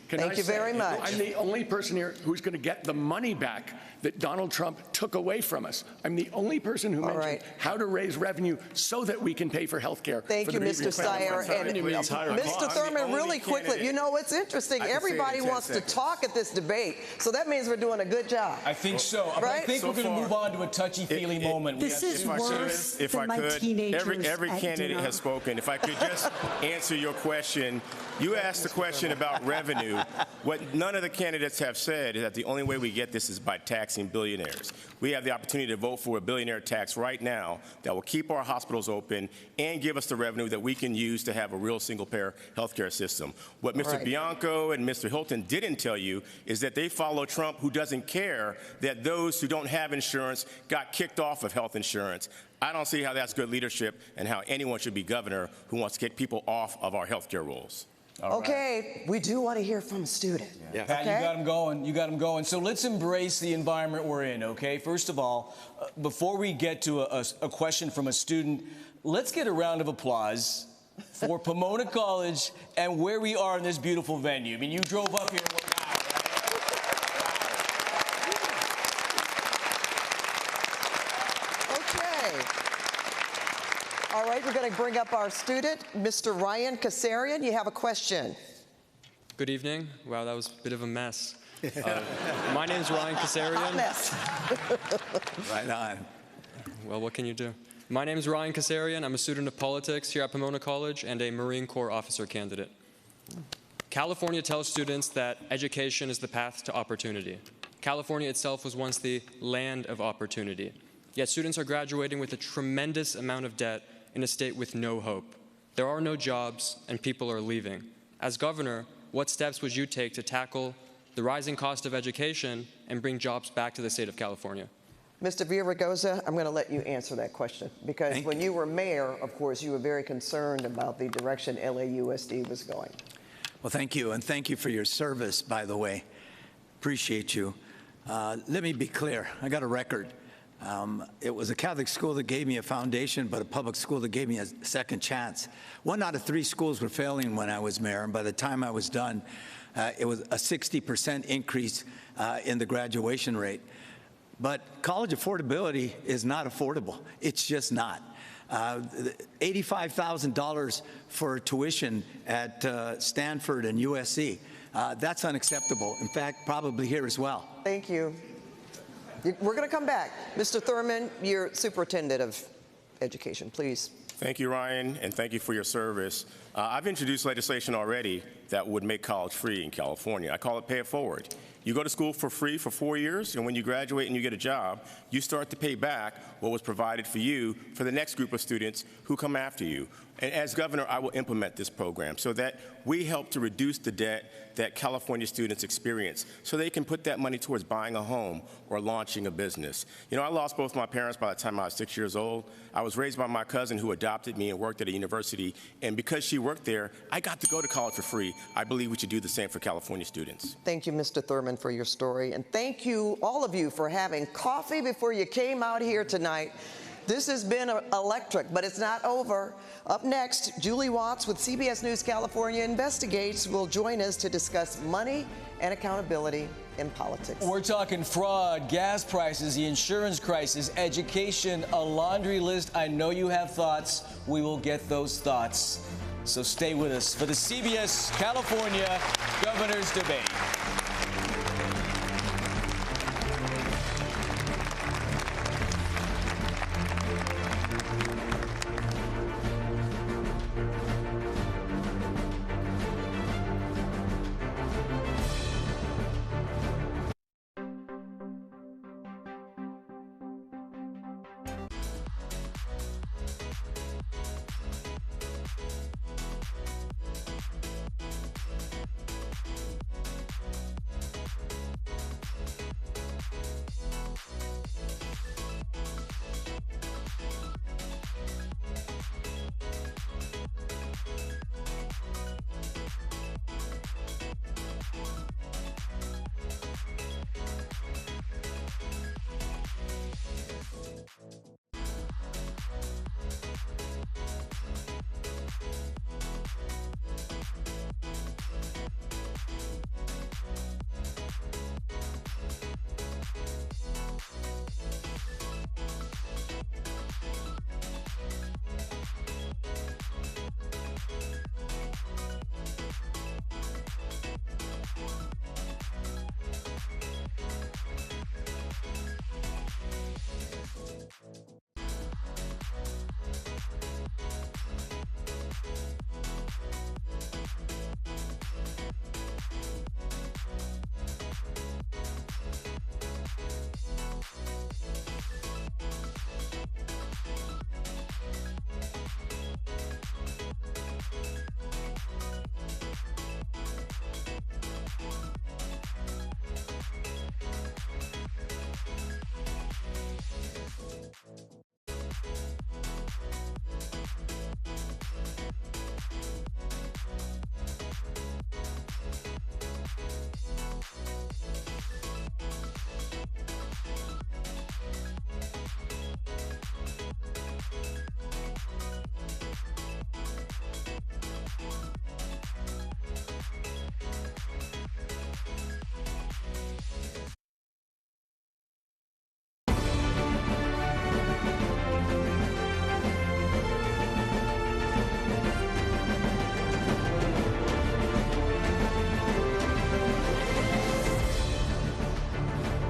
Thank you very much. I'm the only person here who's going to get the money back that Donald Trump took away from us. I'm the only person who mentioned how to raise revenue so that we can pay for health care. Thank you, Mr. Sire. And Mr. Thurman, really quickly, you know, it's interesting. Everybody wants to talk at this debate, so that means we're doing a good job. I think so. Right? I think we're going to move on to a touchy-feely moment. This is worse than my teenagers. Every candidate has spoken. If I could just answer your question. You asked the question about revenue. What none of the candidates have said is that the only way we get this is by taxing billionaires. We have the opportunity to vote for a billionaire tax right now that will keep our hospitals open and give us the revenue that we can use to have a real single-payer healthcare system. What Mr. Bianco and Mr. Hilton didn't tell you is that they follow Trump, who doesn't care that those who don't have insurance got kicked off of health insurance. I don't see how that's good leadership and how anyone should be governor who wants to get people off of our healthcare rolls. Okay, we do want to hear from a student. Yeah. Pat, you got him going. You got him going. So let's embrace the environment we're in, okay? First of all, before we get to a question from a student, let's get a round of applause for Pomona College and where we are in this beautiful venue. I mean, you drove up here. All right, we're going to bring up our student, Mr. Ryan Kasarian. You have a question. Good evening. Wow, that was a bit of a mess. My name is Ryan Kasarian. Hot mess. Right on. Well, what can you do? My name is Ryan Kasarian. I'm a student of politics here at Pomona College and a Marine Corps officer candidate. California tells students that education is the path to opportunity. California itself was once the land of opportunity. Yet students are graduating with a tremendous amount of debt in a state with no hope. There are no jobs and people are leaving. As governor, what steps would you take to tackle the rising cost of education and bring jobs back to the state of California? Mr. Villaraigosa, I'm going to let you answer that question because when you were mayor, of course, you were very concerned about the direction LAUSD was going. Well, thank you, and thank you for your service, by the way. Appreciate you. Let me be clear. I got a record. It was a Catholic school that gave me a foundation, but a public school that gave me a second chance. 1 out of 3 schools were failing when I was mayor, and by the time I was done, it was a 60% increase in the graduation rate. But college affordability is not affordable. It's just not. $85,000 for tuition at Stanford and USC, that's unacceptable. In fact, probably here as well. Thank you. We're going to come back. Mr. Thurman, you're superintendent of education, please. Thank you, Ryan, and thank you for your service. I've introduced legislation already that would make college free in California. I call it Pay It Forward. You go to school for free for 4 years, and when you graduate and you get a job, you start to pay back what was provided for you for the next group of students who come after you. And as governor, I will implement this program so that we help to reduce the debt that California students experience so they can put that money towards buying a home or launching a business. You know, I lost both my parents by the time I was 6 years old. I was raised by my cousin who adopted me and worked at a university, and because she worked there, I got to go to college for free. I believe we should do the same for California students. Thank you, Mr. Thurman, for your story, and thank you, all of you, for having coffee before you came out here tonight. This has been electric, but it's not over. Up next, Julie Watts with CBS News California Investigates will join us to discuss money and accountability in politics. We're talking fraud, gas prices, the insurance crisis, education, a laundry list. I know you have thoughts. We will get those thoughts. So stay with us for the CBS California Governor's Debate.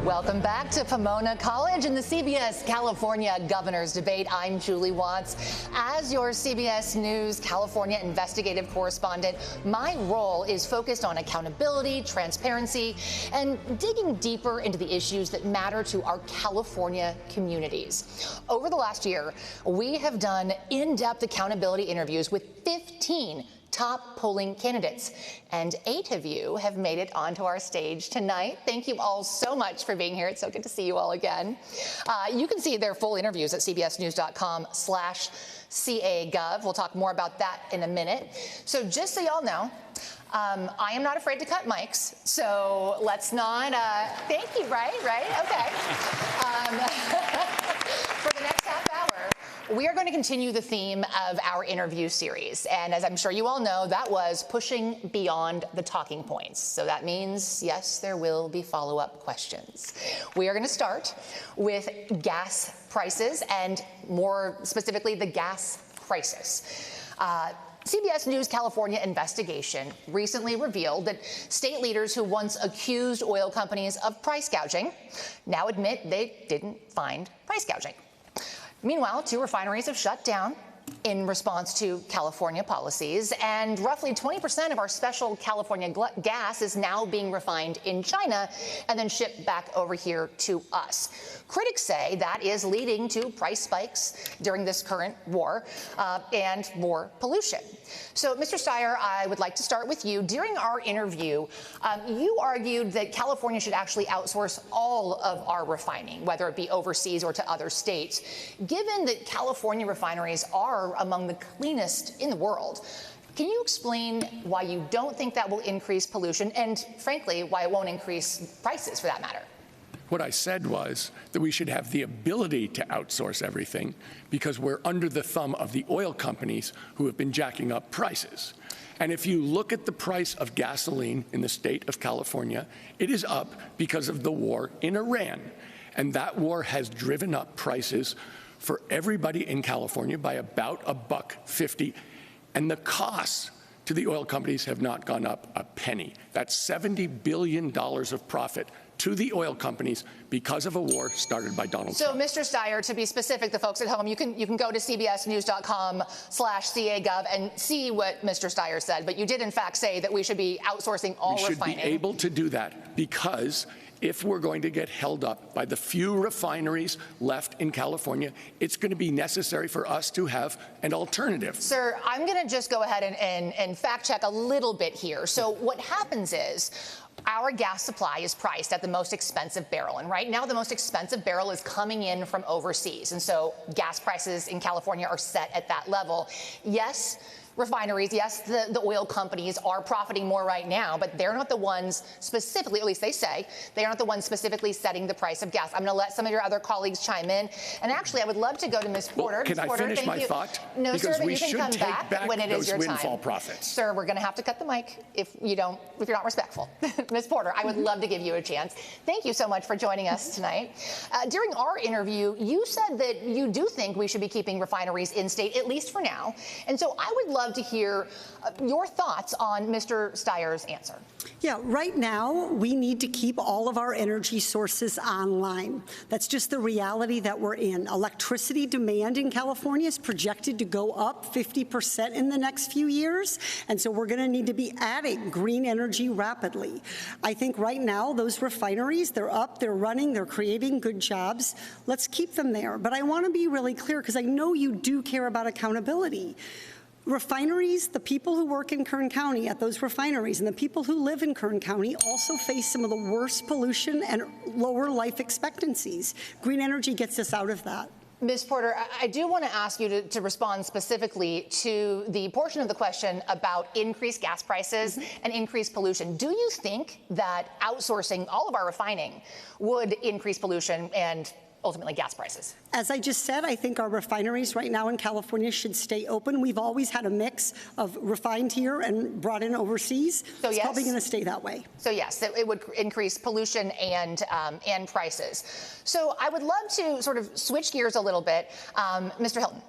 Welcome back to Pomona College and the CBS California Governor's Debate. I'm Julie Watts. As your CBS News California investigative correspondent, my role is focused on accountability, transparency, and digging deeper into the issues that matter to our California communities. Over the last year, we have done in-depth accountability interviews with 15 top polling candidates, and 8 of you have made it onto our stage tonight. Thank you all so much for being here. It's so good to see you all again. You can see their full interviews at cbsnews.com/CAGov. We'll talk more about that in a minute. So just so y'all know, I am not afraid to cut mics, so let's not, thank you, right, okay. For the next half hour, we are going to continue the theme of our interview series. And as I'm sure you all know, that was pushing beyond the talking points. So that means, yes, there will be follow-up questions. We are going to start with gas prices and more specifically the gas crisis. CBS News California investigation recently revealed that state leaders who once accused oil companies of price gouging now admit they didn't find price gouging. Meanwhile, 2 refineries have shut down in response to California policies, and roughly 20% of our special California gas is now being refined in China and then shipped back over here to us. Critics say that is leading to price spikes during this current war and more pollution. So, Mr. Steyer, I would like to start with you. During our interview, you argued that California should actually outsource all of our refining, whether it be overseas or to other states. Given that California refineries are among the cleanest in the world, can you explain why you don't think that will increase pollution and, frankly, why it won't increase prices for that matter? What I said was that we should have the ability to outsource everything because we're under the thumb of the oil companies who have been jacking up prices. And if you look at the price of gasoline in the state of California, it is up because of the war in Iran. And that war has driven up prices for everybody in California by about $1.50. And the costs to the oil companies have not gone up a penny. That's $70 billion of profit to the oil companies because of a war started by Donald Trump. So, Mr. Steyer, to be specific, the folks at home, you can go to cbsnews.com/CAGov and see what Mr. Steyer said. But you did, in fact, say that we should be outsourcing all refining. We should be able to do that because if we're going to get held up by the few refineries left in California, it's going to be necessary for us to have an alternative. Sir, I'm going to just go ahead and fact check a little bit here. So what happens is our gas supply is priced at the most expensive barrel. And right now, the most expensive barrel is coming in from overseas. And so gas prices in California are set at that level. Yes, refineries, yes, the oil companies are profiting more right now, but they're not the ones specifically, at least they say, they are not the ones specifically setting the price of gas. I'm going to let some of your other colleagues chime in. And actually, I would love to go to Ms. Porter. Well, can Ms. Porter, I finish my thought? No, because sir, but we you can should come take back when it is your windfall time. Profits. Sir, we're going to have to cut the mic if you're not respectful. Ms. Porter, I would love to give you a chance. Thank you so much for joining us tonight. During our interview, you said that you do think we should be keeping refineries in state, at least for now. And so I would love to hear your thoughts on Mr. Steyer's answer. Yeah, right now, we need to keep all of our energy sources online. That's just the reality that we're in. Electricity demand in California is projected to go up 50% in the next few years, and so we're going to need to be adding green energy rapidly. I think right now, those refineries, they're up, they're running, they're creating good jobs. Let's keep them there. But I want to be really clear, because I know you do care about accountability. Refineries, the people who work in Kern County at those refineries and the people who live in Kern County also face some of the worst pollution and lower life expectancies. Green energy gets us out of that. Ms. Porter, I do want to ask you to respond specifically to the portion of the question about increased gas prices and increased pollution. Do you think that outsourcing all of our refining would increase pollution and ultimately gas prices? As I just said, I think our refineries right now in California should stay open. We've always had a mix of refined here and brought in overseas. So it's probably going to stay that way. So yes, it would increase pollution and prices. So I would love to sort of switch gears a little bit. Mr. Hilton,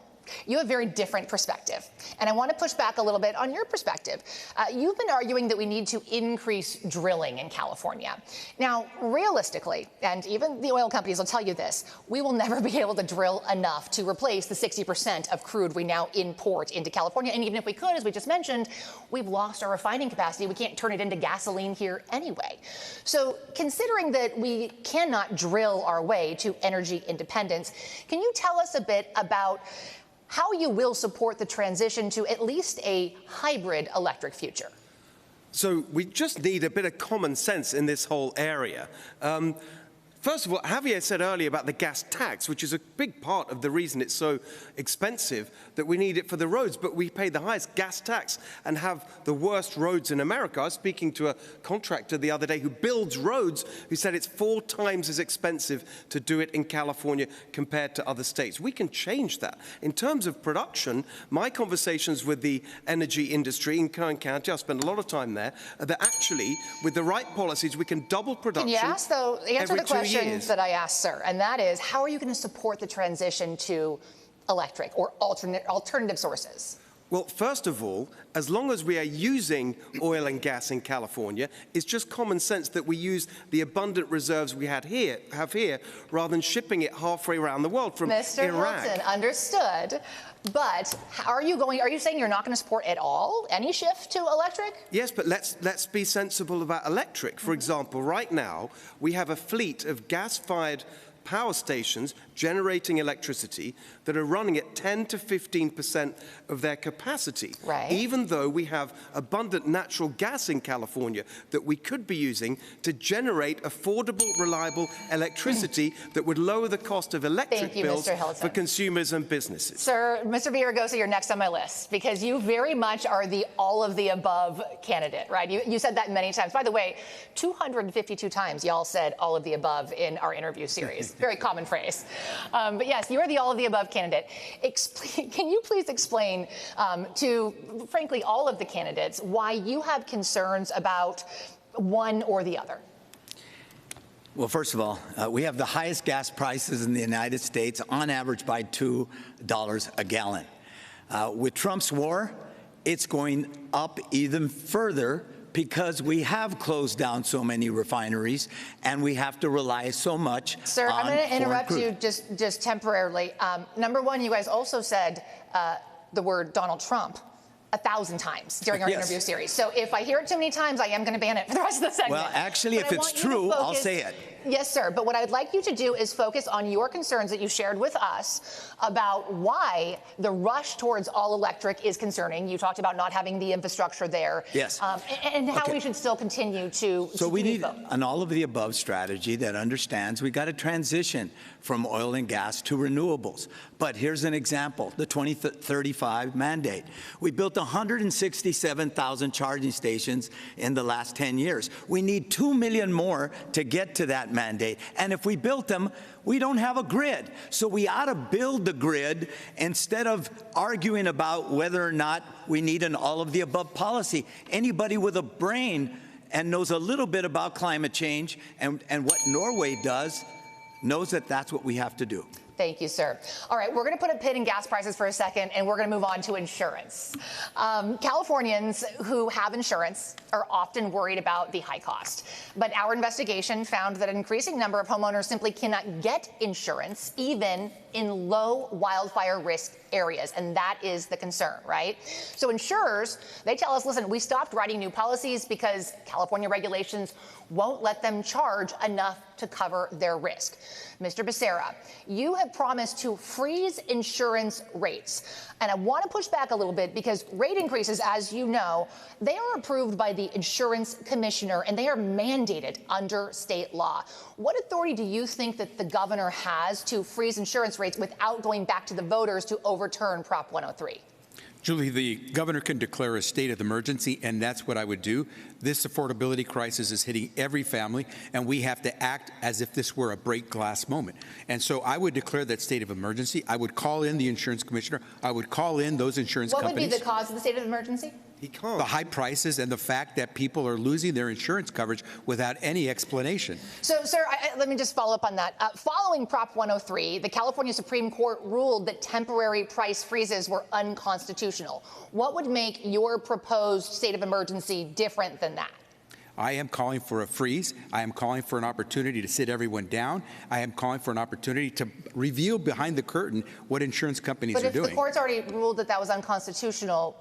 You have a very different perspective, and I want to push back a little bit on your perspective. You've been arguing that we need to increase drilling in California. Now, realistically, and even the oil companies will tell you this, we will never be able to drill enough to replace the 60% of crude we now import into California. And even if we could, as we just mentioned, we've lost our refining capacity. We can't turn it into gasoline here anyway. So considering that we cannot drill our way to energy independence, can you tell us a bit about how you will support the transition to at least a hybrid electric future? So we just need a bit of common sense in this whole area. First of all, Javier said earlier about the gas tax, which is a big part of the reason it's so expensive, that we need it for the roads, but we pay the highest gas tax and have the worst roads in America. I was speaking to a contractor the other day who builds roads, who said it's 4 times as expensive to do it in California compared to other states. We can change that. In terms of production, my conversations with the energy industry in Kern County, I spent a lot of time there, that actually, with the right policies, we can double production. Can you ask, though, answer the question that I asked, sir, and that is, how are you going to support the transition to electric or alternative sources? Well, first of all, as long as we are using oil and gas in California, it's just common sense that we use the abundant reserves we have here, rather than shipping it halfway around the world from Mr. Iraq. Hilton, understood. But are you saying you're not going to support at all any shift to electric? Yes, but let's be sensible about electric. For example, right now, we have a fleet of gas-fired power stations generating electricity that are running at 10 to 15% of their capacity, even though we have abundant natural gas in California that we could be using to generate affordable, reliable electricity that would lower the cost of electric bills for consumers and businesses. Sir, Mr. Villaraigosa, you're next on my list because you very much are the all-of-the-above candidate, right? You said that many times. By the way, 252 times y'all said all of the above in our interview series. Very common phrase. But yes, you are the all-of-the-above candidate. Can you please explain to, frankly, all of the candidates why you have concerns about one or the other? Well, first of all, we have the highest gas prices in the United States, on average by $2 a gallon. With Trump's war, it's going up even further because we have closed down so many refineries and we have to rely so much on Sir, I'm going to interrupt crude. you just temporarily. Number one, you guys also said the word Donald Trump 1,000 times during our interview series. So if I hear it too many times, I am going to ban it for the rest of the segment. Well, actually, if it's true, I'll say it. Yes, sir. But what I'd like you to do is focus on your concerns that you shared with us about why the rush towards all electric is concerning. You talked about not having the infrastructure there. Yes. And how we should still continue to. So we need an all-of-the-above strategy that understands we got to transition from oil and gas to renewables. But here's an example, the 2035 mandate. We built 167,000 charging stations in the last 10 years. We need 2 million more to get to that mandate. And if we built them, we don't have a grid. So we ought to build the grid instead of arguing about whether or not we need an all-of-the-above policy. Anybody with a brain and knows a little bit about climate change and what Norway does knows that that's what we have to do. Thank you, sir. All right, we're going to put a pin in gas prices for a second, and we're going to move on to insurance. Californians who have insurance are often worried about the high cost. But our investigation found that an increasing number of homeowners simply cannot get insurance, even in low wildfire risk areas. And that is the concern, right? So insurers, they tell us, listen, we stopped writing new policies because California regulations won't let them charge enough to cover their risk. Mr. Becerra, you have promised to freeze insurance rates. And I want to push back a little bit because rate increases, as you know, they are approved by the insurance commissioner and they are mandated under state law. What authority do you think that the governor has to freeze insurance rates without going back to the voters to overturn Prop 103? Julie, the governor can declare a state of emergency, and that's what I would do. This affordability crisis is hitting every family, and we have to act as if this were a break glass moment. And so I would declare that state of emergency. I would call in the insurance commissioner. I would call in those insurance companies. What would be the cause of the state of emergency? He can't. The high prices and the fact that people are losing their insurance coverage without any explanation. So, sir, let me just follow up on that. Following Prop 103, the California Supreme Court ruled that temporary price freezes were unconstitutional. What would make your proposed state of emergency different than that? I am calling for a freeze. I am calling for an opportunity to sit everyone down. I am calling for an opportunity to reveal behind the curtain what insurance companies are doing. But if the court's already ruled that that was unconstitutional,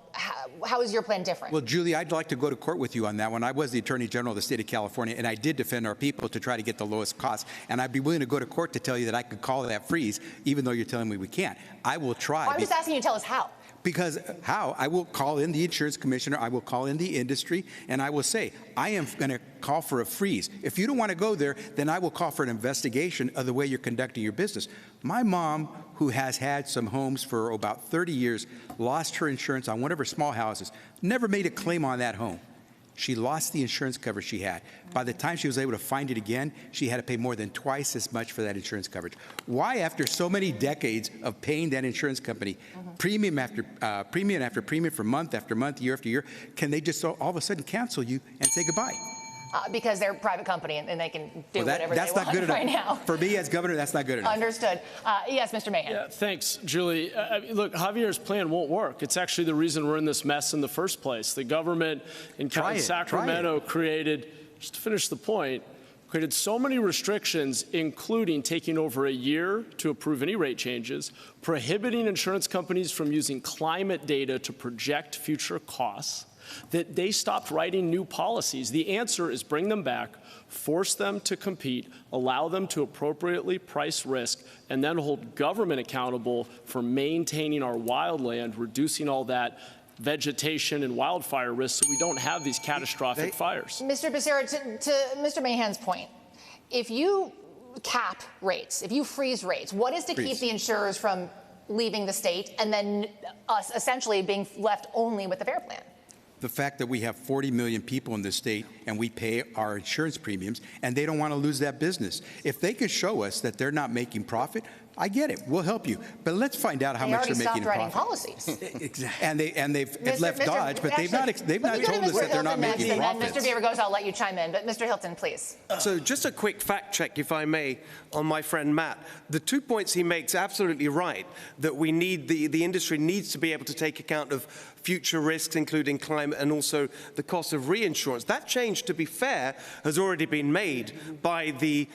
how is your plan different? Well, Julie, I'd like to go to court with you on that one. I was the Attorney General of the state of California, and I did defend our people to try to get the lowest cost. And I'd be willing to go to court to tell you that I could call that freeze, even though you're telling me we can't. I will try. Well, I'm just asking you to tell us how. Because how? I will call in the insurance commissioner, I will call in the industry, and I will say, I am going to call for a freeze. If you don't want to go there, then I will call for an investigation of the way you're conducting your business. My mom, who has had some homes for about 30 years, lost her insurance on one of her small houses, never made a claim on that home. She lost the insurance coverage she had. By the time she was able to find it again, she had to pay more than twice as much for that insurance coverage. Why, after so many decades of paying that insurance company premium after premium for month after month, year after year, can they just all of a sudden cancel you and say goodbye? Because they're a private company and they can do whatever that's they not want good enough. right now. For me as governor, that's not good enough. Understood. Yes, Mr. Mahan. Yeah, thanks, Julie. Look, Javier's plan won't work. It's actually the reason we're in this mess in the first place. The government in Sacramento created, just to finish the point, created so many restrictions, including taking over a year to approve any rate changes, prohibiting insurance companies from using climate data to project future costs, that they stopped writing new policies. The answer is bring them back, force them to compete, allow them to appropriately price risk, and then hold government accountable for maintaining our wildland, reducing all that vegetation and wildfire risk so we don't have these catastrophic fires. Mr. Becerra, to Mr. Mahan's point, if you cap rates, if you freeze rates, what is to keep the insurers from leaving the state and then us essentially being left only with the FAIR Plan? The fact that we have 40 million people in this state and we pay our insurance premiums and they don't want to lose that business. If they could show us that they're not making profit, I get it. We'll help you. But let's find out how much they're making in profit. Policies. Exactly. And they've left Dodge, but they've not told us that they're not making profits. Mr. Villaraigosa, I'll let you chime in. But Mr. Hilton, please. So just a quick fact check, if I may, on my friend Matt. The 2 points he makes absolutely right, that we need the industry needs to be able to take account of future risks, including climate, and also the cost of reinsurance. That change, to be fair, has already been made by the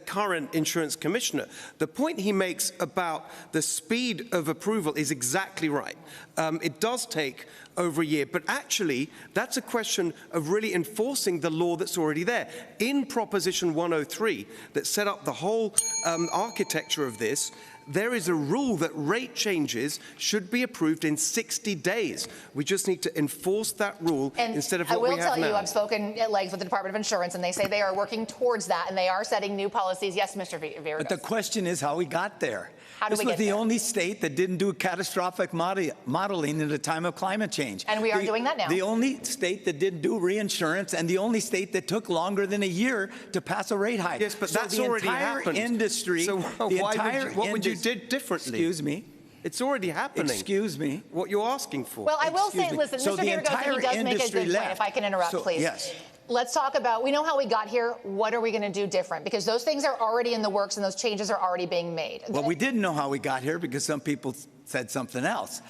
current insurance commissioner. The point he makes about the speed of approval is exactly right. It does take over a year, but actually that's a question of really enforcing the law that's already there. In Proposition 103 that set up the whole architecture of this, there is a rule that rate changes should be approved in 60 days. We just need to enforce that rule instead of what we have now. I will tell you, I've spoken at length with the Department of Insurance, and they say they are working towards that, and they are setting new policies. Yes, Mr. Villaraigosa. But the question is how we got there. How do we get there? This was the only state that didn't do catastrophic modeling in a time of climate change. And we are doing that now. The only state that didn't do reinsurance, and the only state that took longer than a year to pass a rate hike. Yes, but that's already happened. Industry, so what would you do differently? Excuse me. It's already happening. Excuse me. What you're asking for. Well, I will say, listen, so Mr. Villaraigosa, he does make a good point, if I can interrupt, please. Yes. Let's talk about, we know how we got here. What are we going to do different? Because those things are already in the works and those changes are already being made. Well, we didn't know how we got here because some people said something else.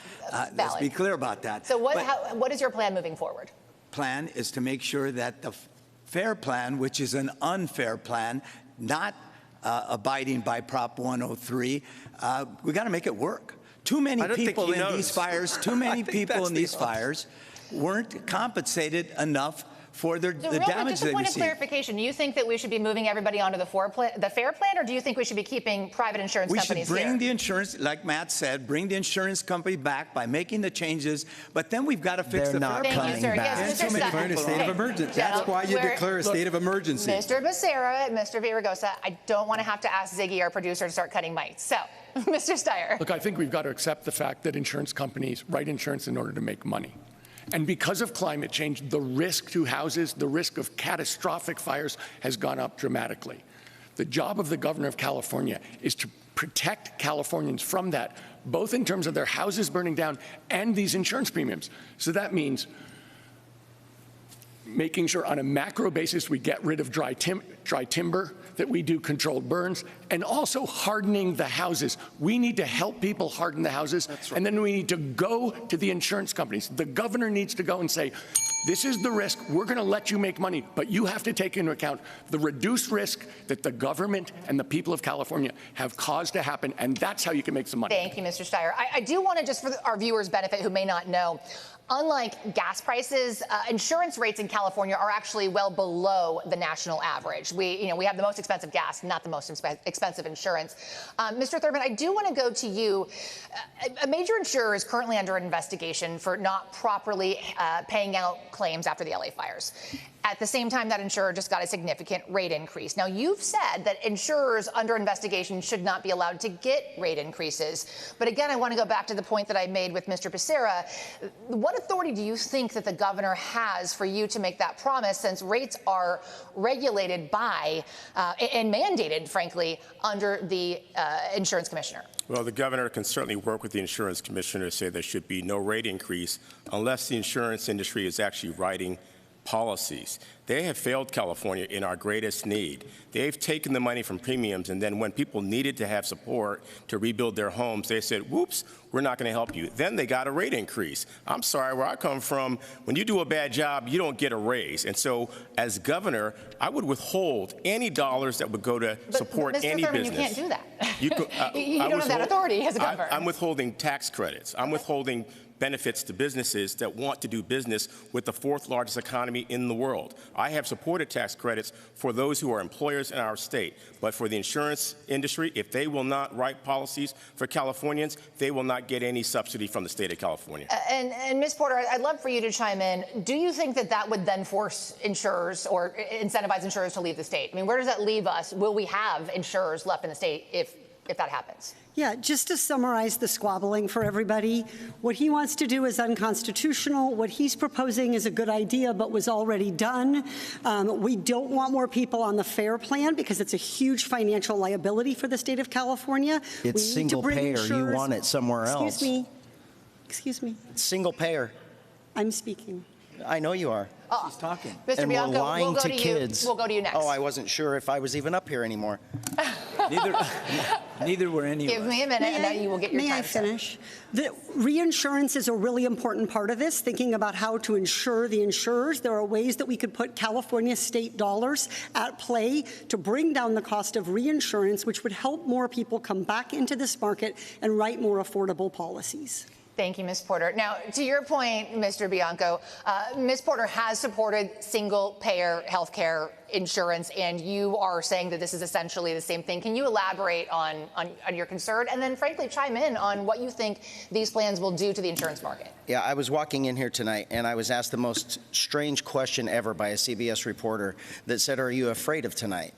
Let's be clear about that. So what is your plan moving forward? Plan is to make sure that the FAIR Plan, which is an unfair plan, not abiding by Prop 103, we got to make it work. Too many people in these fires, weren't compensated enough for the Real quick, damage just a they point of received. clarification. Do you think that we should be moving everybody onto the fair plan, or do you think we should be keeping private insurance companies We should bring here? the insurance, like Matt said, bring the insurance company back by making the changes, but then we've got to fix They're the not fair plan. coming back. Yes, Mr. Declaring a state of emergency. That's why you declare a state of emergency. Mr. Becerra, Mr. Villaraigosa, I don't want to have to ask Ziggy, our producer, to start cutting mics. So, Mr. Steyer. Look, I think we've got to accept the fact that insurance companies write insurance in order to make money. And because of climate change, the risk to houses, the risk of catastrophic fires has gone up dramatically. The job of the governor of California is to protect Californians from that, both in terms of their houses burning down and these insurance premiums. So that means making sure on a macro basis we get rid of dry timber, that we do controlled burns, and also hardening the houses. We need to help people harden the houses, and then we need to go to the insurance companies. The governor needs to go and say, this is the risk. We're going to let you make money, but you have to take into account the reduced risk that the government and the people of California have caused to happen, and that's how you can make some money. Thank you, Mr. Steyer. I do want to, just for our viewers' benefit who may not know, unlike gas prices, insurance rates in California are actually well below the national average. We have the most expensive gas, not the most expensive insurance. Mr. Thurman, I do want to go to you. A major insurer is currently under investigation for not properly paying out claims after the LA fires. At the same time, that insurer just got a significant rate increase. Now, you've said that insurers under investigation should not be allowed to get rate increases. But again, I want to go back to the point that I made with Mr. Becerra. What authority do you think that the governor has for you to make that promise, since rates are regulated by and mandated, frankly, under the insurance commissioner? Well, the governor can certainly work with the insurance commissioner to say there should be no rate increase unless the insurance industry is actually writing policies. They have failed California in our greatest need. They've taken the money from premiums, and then when people needed to have support to rebuild their homes, they said, whoops, we're not going to help you. Then they got a rate increase. I'm sorry, where I come from, when you do a bad job, you don't get a raise. And so as governor, I would withhold any dollars that would go to support any Thurman, business. you can't do that. You don't have that authority as a governor. I'm withholding tax credits. I'm withholding benefits to businesses that want to do business with the fourth largest economy in the world. I have supported tax credits for those who are employers in our state, but for the insurance industry, if they will not write policies for Californians, they will not get any subsidy from the state of California. And Ms. Porter, I'd love for you to chime in. Do you think that that would then force insurers or incentivize insurers to leave the state? I mean, where does that leave us? Will we have insurers left in the state if that happens? Yeah, just to summarize the squabbling for everybody, what he wants to do is unconstitutional. What he's proposing is a good idea, but was already done. We don't want more people on the FAIR plan because it's a huge financial liability for the state of California. It's single payer. You want it somewhere else. Excuse me. It's single payer. I'm speaking. I know you are. She's talking. Mr. And Bianco, we're lying we'll go to to kids. You. We'll go to you next. Oh, I wasn't sure if I was even up here anymore. Neither were any of us. Give me a minute, and then you will get your time. May I finish? The reinsurance is a really important part of this, thinking about how to insure the insurers. There are ways that we could put California state dollars at play to bring down the cost of reinsurance, which would help more people come back into this market and write more affordable policies. Thank you, Ms. Porter. Now, to your point, Mr. Bianco, Ms. Porter has supported single-payer health care insurance, and you are saying that this is essentially the same thing. Can you elaborate on your concern and then, frankly, chime in on what you think these plans will do to the insurance market? Yeah, I was walking in here tonight, and I was asked the most strange question ever by a CBS reporter that said, are you afraid of tonight?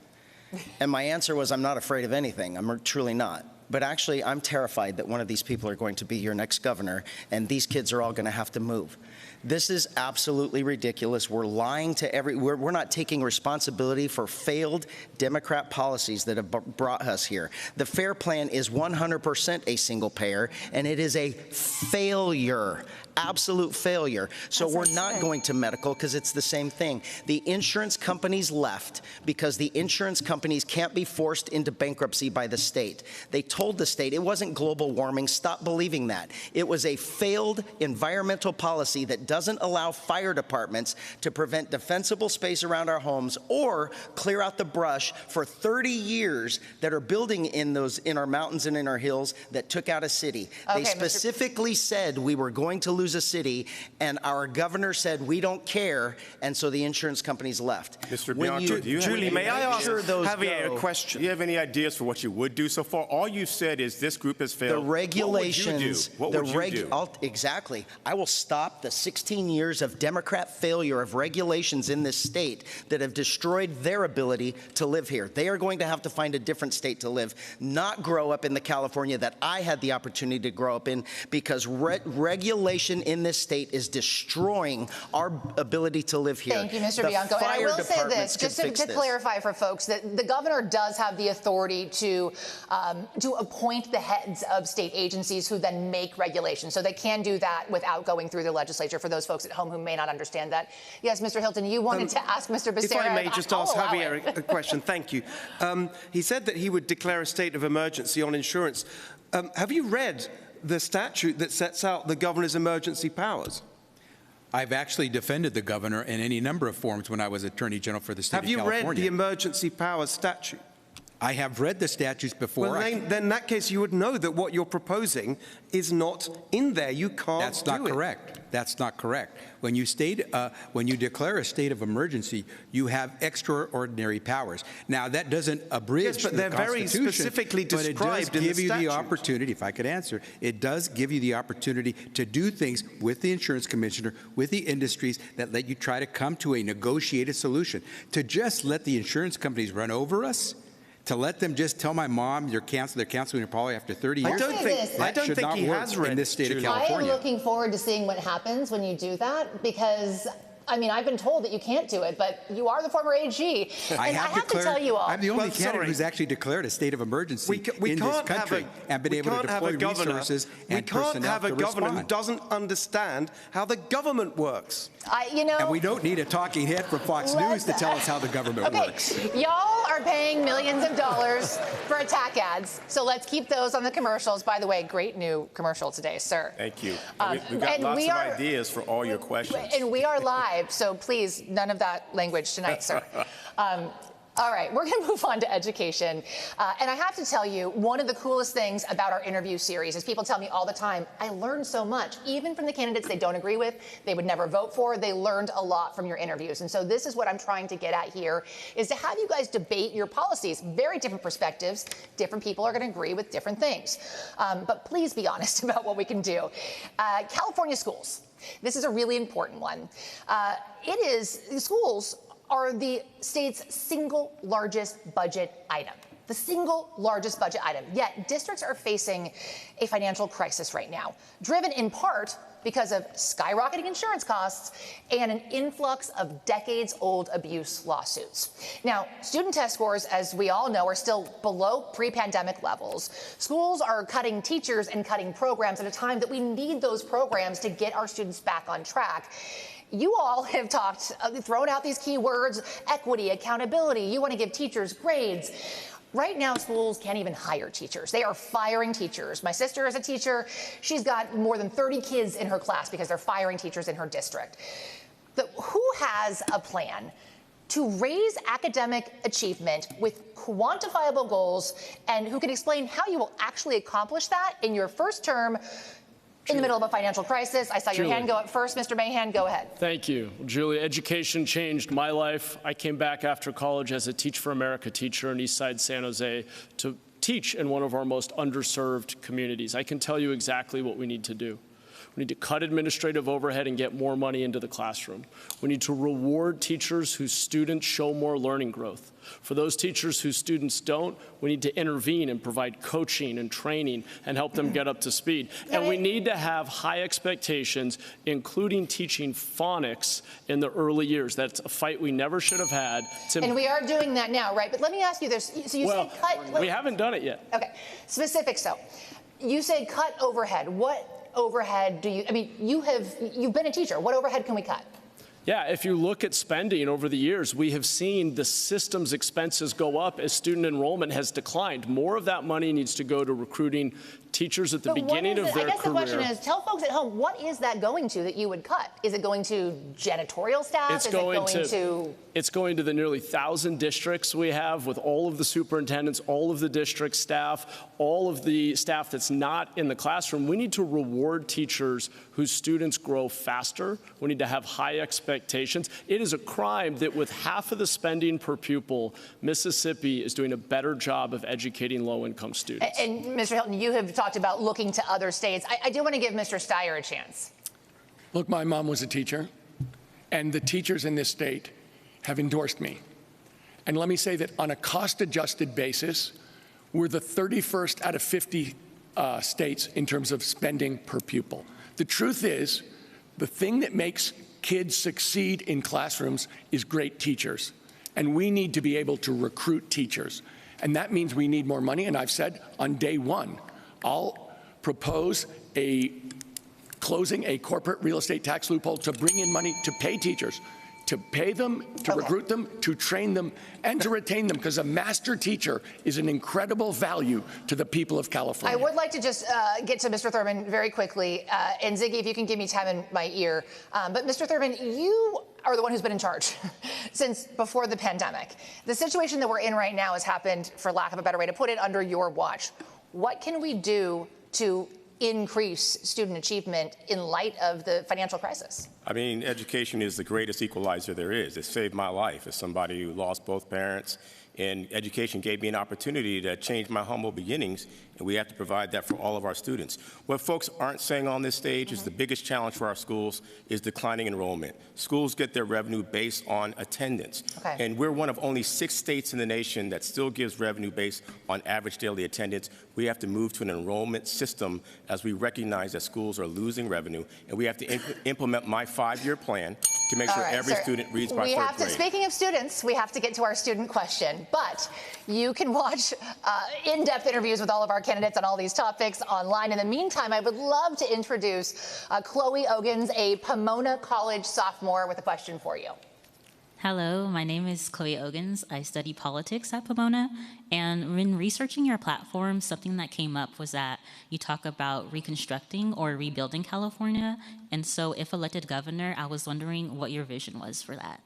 And my answer was, I'm not afraid of anything. I'm truly not. But actually, I'm terrified that one of these people are going to be your next governor, and these kids are all going to have to move. This is absolutely ridiculous. We're lying to we're not taking responsibility for failed Democrat policies that have brought us here. The FAIR plan is 100% a single payer, and it is a failure. Absolute failure. So we're not going to medical because it's the same thing. The insurance companies left because the insurance companies can't be forced into bankruptcy by the state. They told told the state it wasn't global warming. Stop believing that. It was a failed environmental policy that doesn't allow fire departments to prevent defensible space around our homes or clear out the brush for 30 years that are building in our mountains and in our hills that took out a city. They specifically said we were going to lose a city, and our governor said we don't care, and so the insurance companies left. Mr. Bianco, do you have Julie, may I ask Javier a question? Do you have any ideas for what you would do so far? All you've said is this group has failed. The regulations. What would you do? Exactly. I will stop the 16 years of Democrat failure of regulations in this state that have destroyed their ability to live here. They are going to have to find a different state to live, not grow up in the California that I had the opportunity to grow up in, because regulation in this state is destroying our ability to live here. Thank you, Mr. Bianco. And I will say this, just to clarify for folks, that the governor does have the authority to appoint the heads of state agencies who then make regulations. So they can do that without going through the legislature, for those folks at home who may not understand that. Yes, Mr. Hilton, you wanted to ask Mr. Becerra. If I may just ask Javier a question. Thank you. He said that he would declare a state of emergency on insurance. Have you read the statute that sets out the governor's emergency powers? I've actually defended the governor in any number of forms when I was Attorney General for the state of California. Have you read the emergency powers statute? I have read the statutes before. Well, then in that case, you would know that what you're proposing is not in there. You can't do it. That's not correct. That's not correct. When you declare a state of emergency, you have extraordinary powers. Now, that doesn't abridge but they're very specifically described in the statute. But it does give you the opportunity, if I could answer, it does give you the opportunity to do things with the insurance commissioner, with the industries that let you try to come to a negotiated solution. To just let the insurance companies run over us, to let them just tell my mom they're canceling your policy after 30 years. I don't think he has read in this state of California. I am looking forward to seeing what happens when you do that, because I mean, I've been told that you can't do it, but you are the former AG. And I have to tell you all. I'm the only candidate who's actually declared a state of emergency in this country and been able to deploy resources and personnel to respond. We can't have a governor who doesn't understand how the government works. And we don't need a talking head from Fox News to tell us how the government works. Y'all are paying millions of dollars for attack ads, so let's keep those on the commercials. By the way, great new commercial today, sir. Thank you. We've got lots of ideas for all your questions. And we are live, so please, none of that language tonight, sir. All right, we're going to move on to education. And I have to tell you, one of the coolest things about our interview series is people tell me all the time, I learned so much, even from the candidates they don't agree with, they would never vote for. They learned a lot from your interviews. And so this is what I'm trying to get at here, is to have you guys debate your policies. Very different perspectives. Different people are going to agree with different things. But please be honest about what we can do. California schools. This is a really important one. Schools are the state's single largest budget item. The single largest budget item. Yet districts are facing a financial crisis right now, driven in part because of skyrocketing insurance costs and an influx of decades-old abuse lawsuits. Now, student test scores, as we all know, are still below pre-pandemic levels. Schools are cutting teachers and cutting programs at a time that we need those programs to get our students back on track. You all have thrown out these key words, equity, accountability. You want to give teachers grades. Right now, schools can't even hire teachers. They are firing teachers. My sister is a teacher. She's got more than 30 kids in her class because they're firing teachers in her district. Who has a plan to raise academic achievement with quantifiable goals, and who can explain how you will actually accomplish that in your first term in the middle of a financial crisis? I saw your hand go up first. Mr. Mahan, go ahead. Thank you. Julie, education changed my life. I came back after college as a Teach for America teacher in Eastside San Jose to teach in one of our most underserved communities. I can tell you exactly what we need to do. We need to cut administrative overhead and get more money into the classroom. We need to reward teachers whose students show more learning growth. For those teachers whose students don't, we need to intervene and provide coaching and training and help them get up to speed. And we need to have high expectations, including teaching phonics in the early years. That's a fight we never should have had. And we are doing that now, right? But let me ask you this. So you said cut. We haven't done it yet. Okay. Specifics, though. You said cut overhead. What overhead do you, you've been a teacher. What overhead can we cut? Yeah, if you look at spending over the years, we have seen the system's expenses go up as student enrollment has declined. More of that money needs to go to recruiting teachers at the beginning of their career. I guess the question is, tell folks at home, what is that going to that you would cut? Is it going to janitorial staff? It's going to the nearly 1,000 districts we have with all of the superintendents, all of the district staff, all of the staff that's not in the classroom. We need to reward teachers whose students grow faster. We need to have high expectations. It is a crime that with half of the spending per pupil, Mississippi is doing a better job of educating low-income students. And Mr. Hilton, you have talked about looking to other states. I do want to give Mr. Steyer a chance. Look, my mom was a teacher, and the teachers in this state have endorsed me. And let me say that on a cost-adjusted basis, we're the 31st out of 50 states in terms of spending per pupil. The truth is, the thing that makes kids succeed in classrooms is great teachers. And we need to be able to recruit teachers. And that means we need more money. And I've said on day one, I'll propose closing a corporate real estate tax loophole to bring in money to pay teachers, to pay them, to recruit them, to train them, and to retain them, because a master teacher is an incredible value to the people of California. I would like to just get to Mr. Thurman very quickly. And Ziggy, if you can give me time in my ear. But Mr. Thurman, you are the one who's been in charge since before the pandemic. The situation that we're in right now has happened, for lack of a better way to put it, under your watch. What can we do to increase student achievement in light of the financial crisis? I mean, education is the greatest equalizer there is. It saved my life as somebody who lost both parents, and education gave me an opportunity to change my humble beginnings, and we have to provide that for all of our students. What folks aren't saying on this stage is the biggest challenge for our schools is declining enrollment. Schools get their revenue based on attendance, and we're one of only 6 states in the nation that still gives revenue based on average daily attendance. We have to move to an enrollment system as we recognize that schools are losing revenue, and we have to implement my 5-year plan to make sure every student reads by 3rd grade. Speaking of students, we have to get to our student question, but you can watch in-depth interviews with all of our candidates on all these topics online. In the meantime, I would love to introduce Chloe Ogans, a Pomona College sophomore, with a question for you. Hello, my name is Chloe Ogans. I study politics at Pomona, and when researching your platform, something that came up was that you talk about reconstructing or rebuilding California, and so if elected governor, I was wondering what your vision was for that.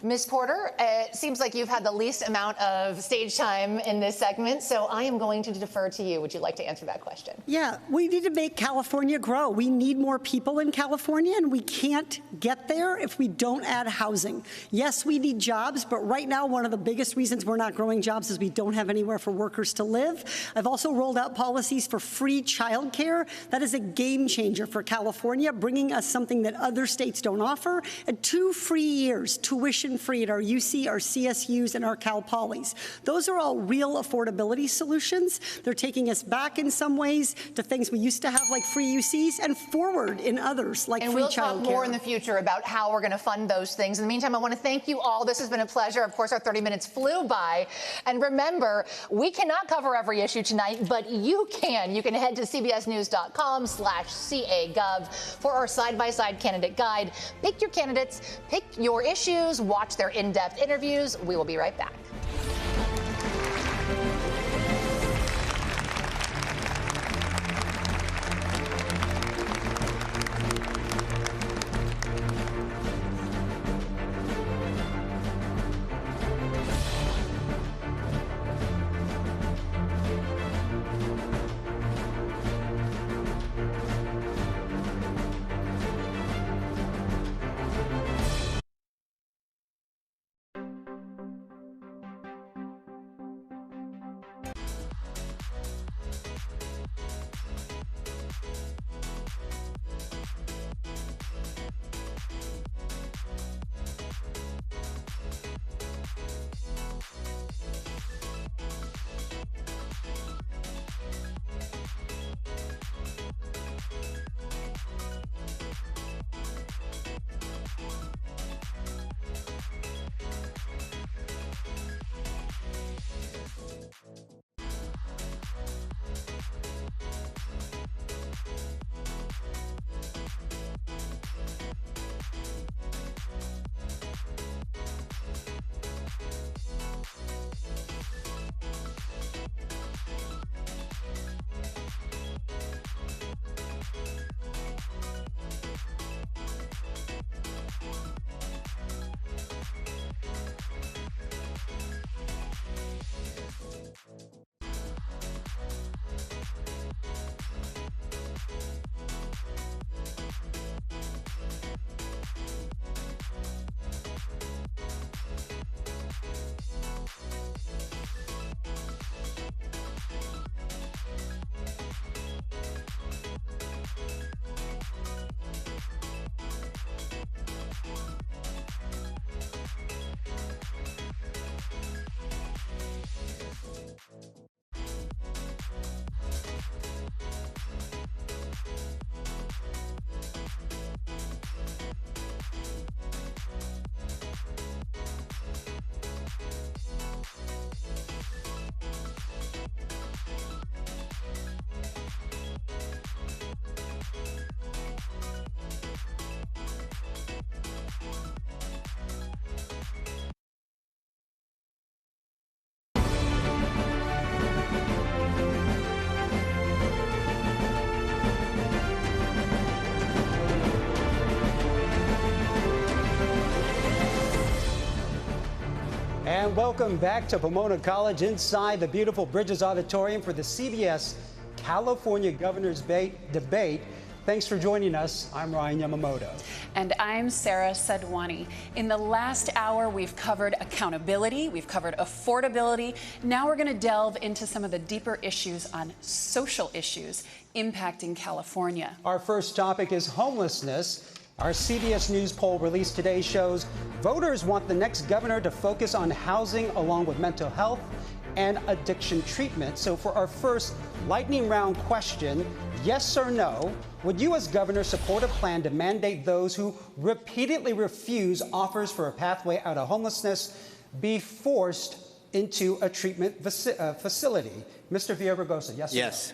Ms. Porter, it seems like you've had the least amount of stage time in this segment, so I am going to defer to you. Would you like to answer that question? Yeah, we need to make California grow. We need more people in California, and we can't get there if we don't add housing. Yes, we need jobs, but right now one of the biggest reasons we're not growing jobs is we don't have anywhere for workers to live. I've also rolled out policies for free childcare. That is a game changer for California, bringing us something that other states don't offer, and 2 free years tuition free at our UC, our CSUs, and our Cal Polys. Those are all real affordability solutions. They're taking us back in some ways to things we used to have, like free UCs, and forward in others, like free childcare. And we'll talk more in the future about how we're going to fund those things. In the meantime, I want to thank you all. This has been a pleasure. Of course, our 30 minutes flew by. And remember, we cannot cover every issue tonight, but you can. You can head to cbsnews.com/CAGov for our side-by-side candidate guide. Pick your candidates, pick your issues, watch their in-depth interviews. We will be right back. And welcome back to Pomona College inside the beautiful Bridges Auditorium for the CBS California Governor's Debate. Thanks for joining us. I'm Ryan Yamamoto. And I'm Sara Sadhwani. In the last hour, we've covered accountability, we've covered affordability. Now we're going to delve into some of the deeper issues on social issues impacting California. Our first topic is homelessness. Our CBS News poll released today shows voters want the next governor to focus on housing along with mental health and addiction treatment. So for our first lightning round question, yes or no, would you as governor support a plan to mandate those who repeatedly refuse offers for a pathway out of homelessness be forced into a treatment facility? Mr. Villaraigosa, yes or no? Yes.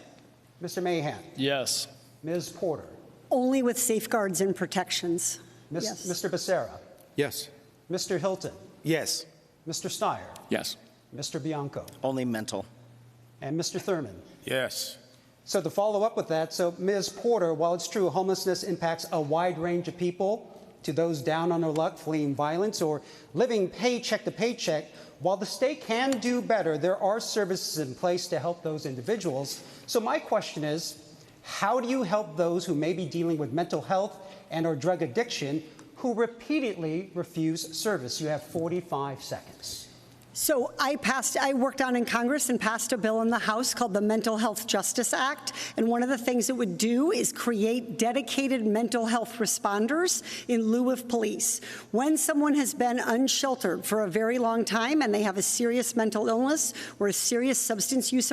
Mr. Mahan? Yes. Ms. Porter? Only with safeguards and protections. Yes. Mr. Becerra? Yes. Mr. Hilton? Yes. Mr. Steyer? Yes. Mr. Bianco? Only mental. And Mr. Thurman? Yes. So to follow up with that, so Ms. Porter, while it's true homelessness impacts a wide range of people, to those down on their luck, fleeing violence, or living paycheck to paycheck, while the state can do better, there are services in place to help those individuals. So my question is, how do you help those who may be dealing with mental health and or drug addiction who repeatedly refuse service? You have 45 seconds. So I worked on in Congress and passed a bill in the House called the Mental Health Justice Act. And one of the things it would do is create dedicated mental health responders in lieu of police. When someone has been unsheltered for a very long time and they have a serious mental illness or a serious substance use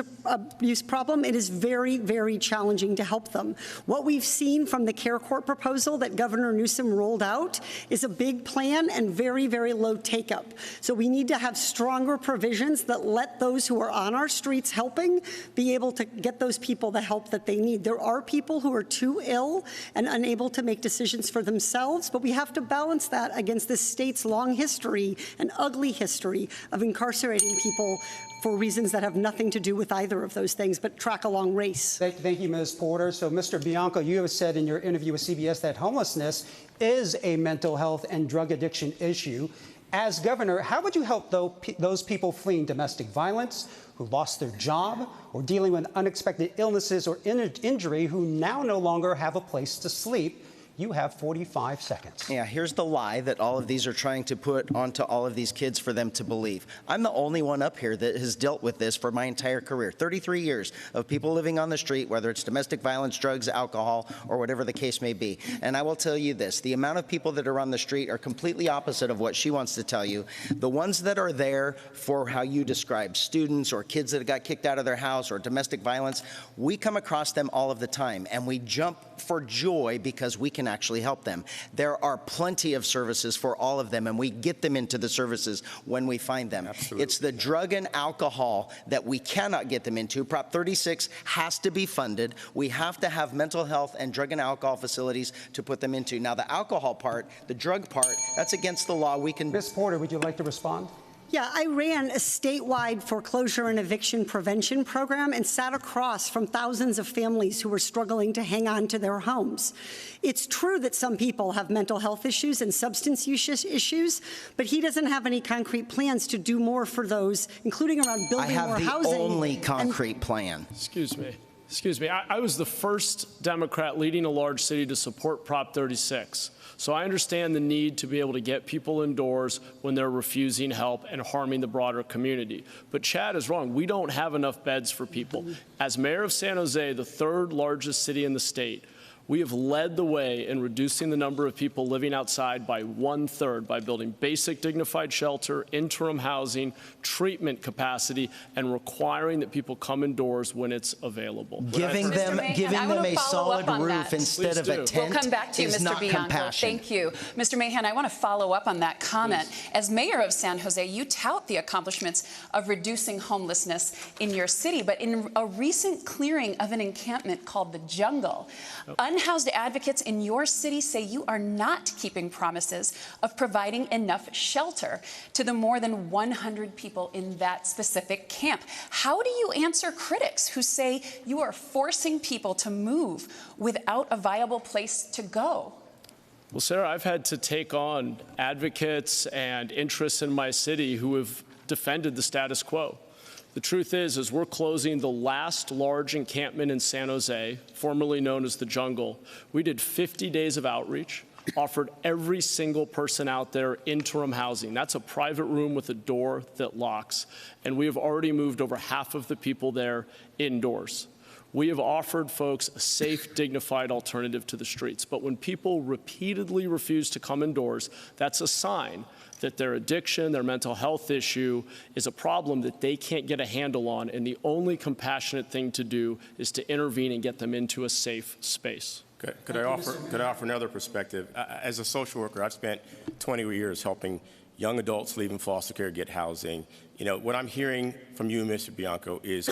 problem, it is very, very challenging to help them. What we've seen from the Care Court proposal that Governor Newsom rolled out is a big plan and very, very low take-up. So we need to have stronger provisions that let those who are on our streets helping be able to get those people the help that they need. There are people who are too ill and unable to make decisions for themselves, but we have to balance that against this state's long history and ugly history of incarcerating people for reasons that have nothing to do with either of those things, but track along race. Thank you, Ms. Porter. So, Mr. Bianco, you have said in your interview with CBS that homelessness is a mental health and drug addiction issue. As governor, how would you help those people fleeing domestic violence, who lost their job, or dealing with unexpected illnesses or injury, who now no longer have a place to sleep? You have 45 seconds. Yeah, here's the lie that all of these are trying to put onto all of these kids for them to believe. I'm the only one up here that has dealt with this for my entire career. 33 years of people living on the street, whether it's domestic violence, drugs, alcohol, or whatever the case may be. And I will tell you this, the amount of people that are on the street are completely opposite of what she wants to tell you. The ones that are there for how you describe students or kids that got kicked out of their house or domestic violence, we come across them all of the time, and we jump for joy because we can actually help them. There are plenty of services for all of them, and we get them into the services when we find them. Absolutely. It's the drug and alcohol that we cannot get them into. Prop 36 has to be funded. We have to have mental health and drug and alcohol facilities to put them into. Now, the alcohol part, the drug part, that's against the law. We can. Ms. Porter, would you like to respond? Yeah, I ran a statewide foreclosure and eviction prevention program and sat across from thousands of families who were struggling to hang on to their homes. It's true that some people have mental health issues and substance use issues, but he doesn't have any concrete plans to do more for those, including around building more housing. I have the only concrete plan. Excuse me. I was the first Democrat leading a large city to support Prop 36. So I understand the need to be able to get people indoors when they're refusing help and harming the broader community. But Chad is wrong. We don't have enough beds for people. As mayor of San Jose, the third largest city in the state, we have led the way in reducing the number of people living outside by 1/3 by building basic dignified shelter, interim housing, treatment capacity, and requiring that people come indoors when it's available. Giving them a solid roof instead of a tent. We'll come back to you, Mr. Bianco. Thank you. Mr. Mahan, I want to follow up on that comment. Please. As mayor of San Jose, you tout the accomplishments of reducing homelessness in your city, but in a recent clearing of an encampment called the Jungle, unhoused advocates in your city say you are not keeping promises of providing enough shelter to the more than 100 people in that specific camp. How do you answer critics who say you are forcing people to move without a viable place to go? Well, Sarah, I've had to take on advocates and interests in my city who have defended the status quo. The truth is we're closing the last large encampment in San Jose, formerly known as the Jungle. We did 50 days of outreach, offered every single person out there interim housing. That's a private room with a door that locks, and we have already moved over half of the people there indoors. We have offered folks a safe, dignified alternative to the streets. But when people repeatedly refuse to come indoors, that's a sign that their addiction, their mental health issue is a problem that they can't get a handle on, and the only compassionate thing to do is to intervene and get them into a safe space. Could I offer another perspective? As a social worker, I've spent 20 years helping young adults leaving foster care get housing. You know, what I'm hearing from you, Mr. Bianco, is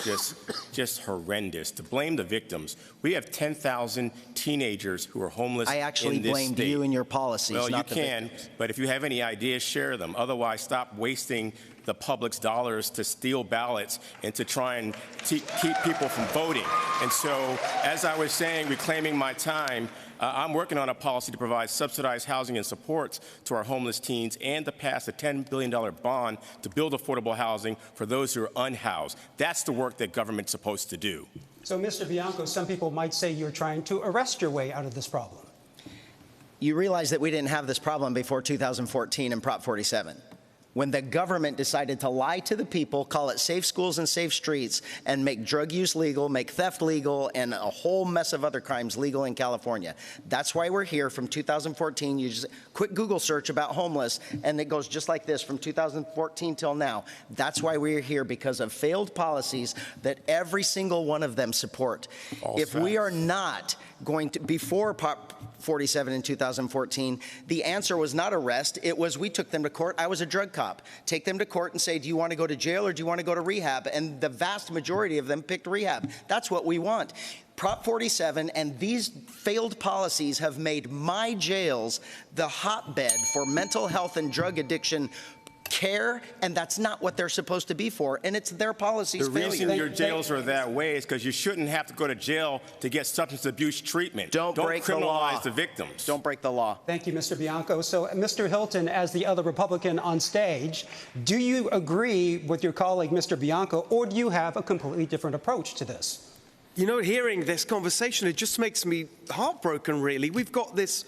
just horrendous. To blame the victims. We have 10,000 teenagers who are homeless in this state. I actually blamed you and your policies, well, not you the can, victims. but if you have any ideas, share them. Otherwise, stop wasting the public's dollars to steal ballots and to try and keep people from voting. And so, as I was saying, reclaiming my time, I'm working on a policy to provide subsidized housing and supports to our homeless teens and to pass a $10 billion bond to build affordable housing for those who are unhoused. That's the work that government's supposed to do. So, Mr. Bianco, some people might say you're trying to arrest your way out of this problem. You realize that we didn't have this problem before 2014 in Prop 47. When the government decided to lie to the people, call it safe schools and safe streets, and make drug use legal, make theft legal, and a whole mess of other crimes legal in California. That's why we're here from 2014. You just quick Google search about homeless, and it goes just like this from 2014 till now. That's why we're here, because of failed policies that every single one of them support. If we are not going to, before Prop 47 in 2014, the answer was not arrest. It was we took them to court. I was a drug cop. Take them to court and say, do you want to go to jail or do you want to go to rehab? And the vast majority of them picked rehab. That's what we want. Prop 47 and these failed policies have made my jails the hotbed for mental health and drug addiction care, and that's not what they're supposed to be for, and it's their policies. The reason your jails are that way is because you shouldn't have to go to jail to get substance abuse treatment. Don't break the law. Criminalize the victims. Don't break the law. Thank you, Mr. Bianco. So, Mr. Hilton, as the other Republican on stage, do you agree with your colleague, Mr. Bianco, or do you have a completely different approach to this? You know, hearing this conversation, it just makes me heartbroken, really. We've got this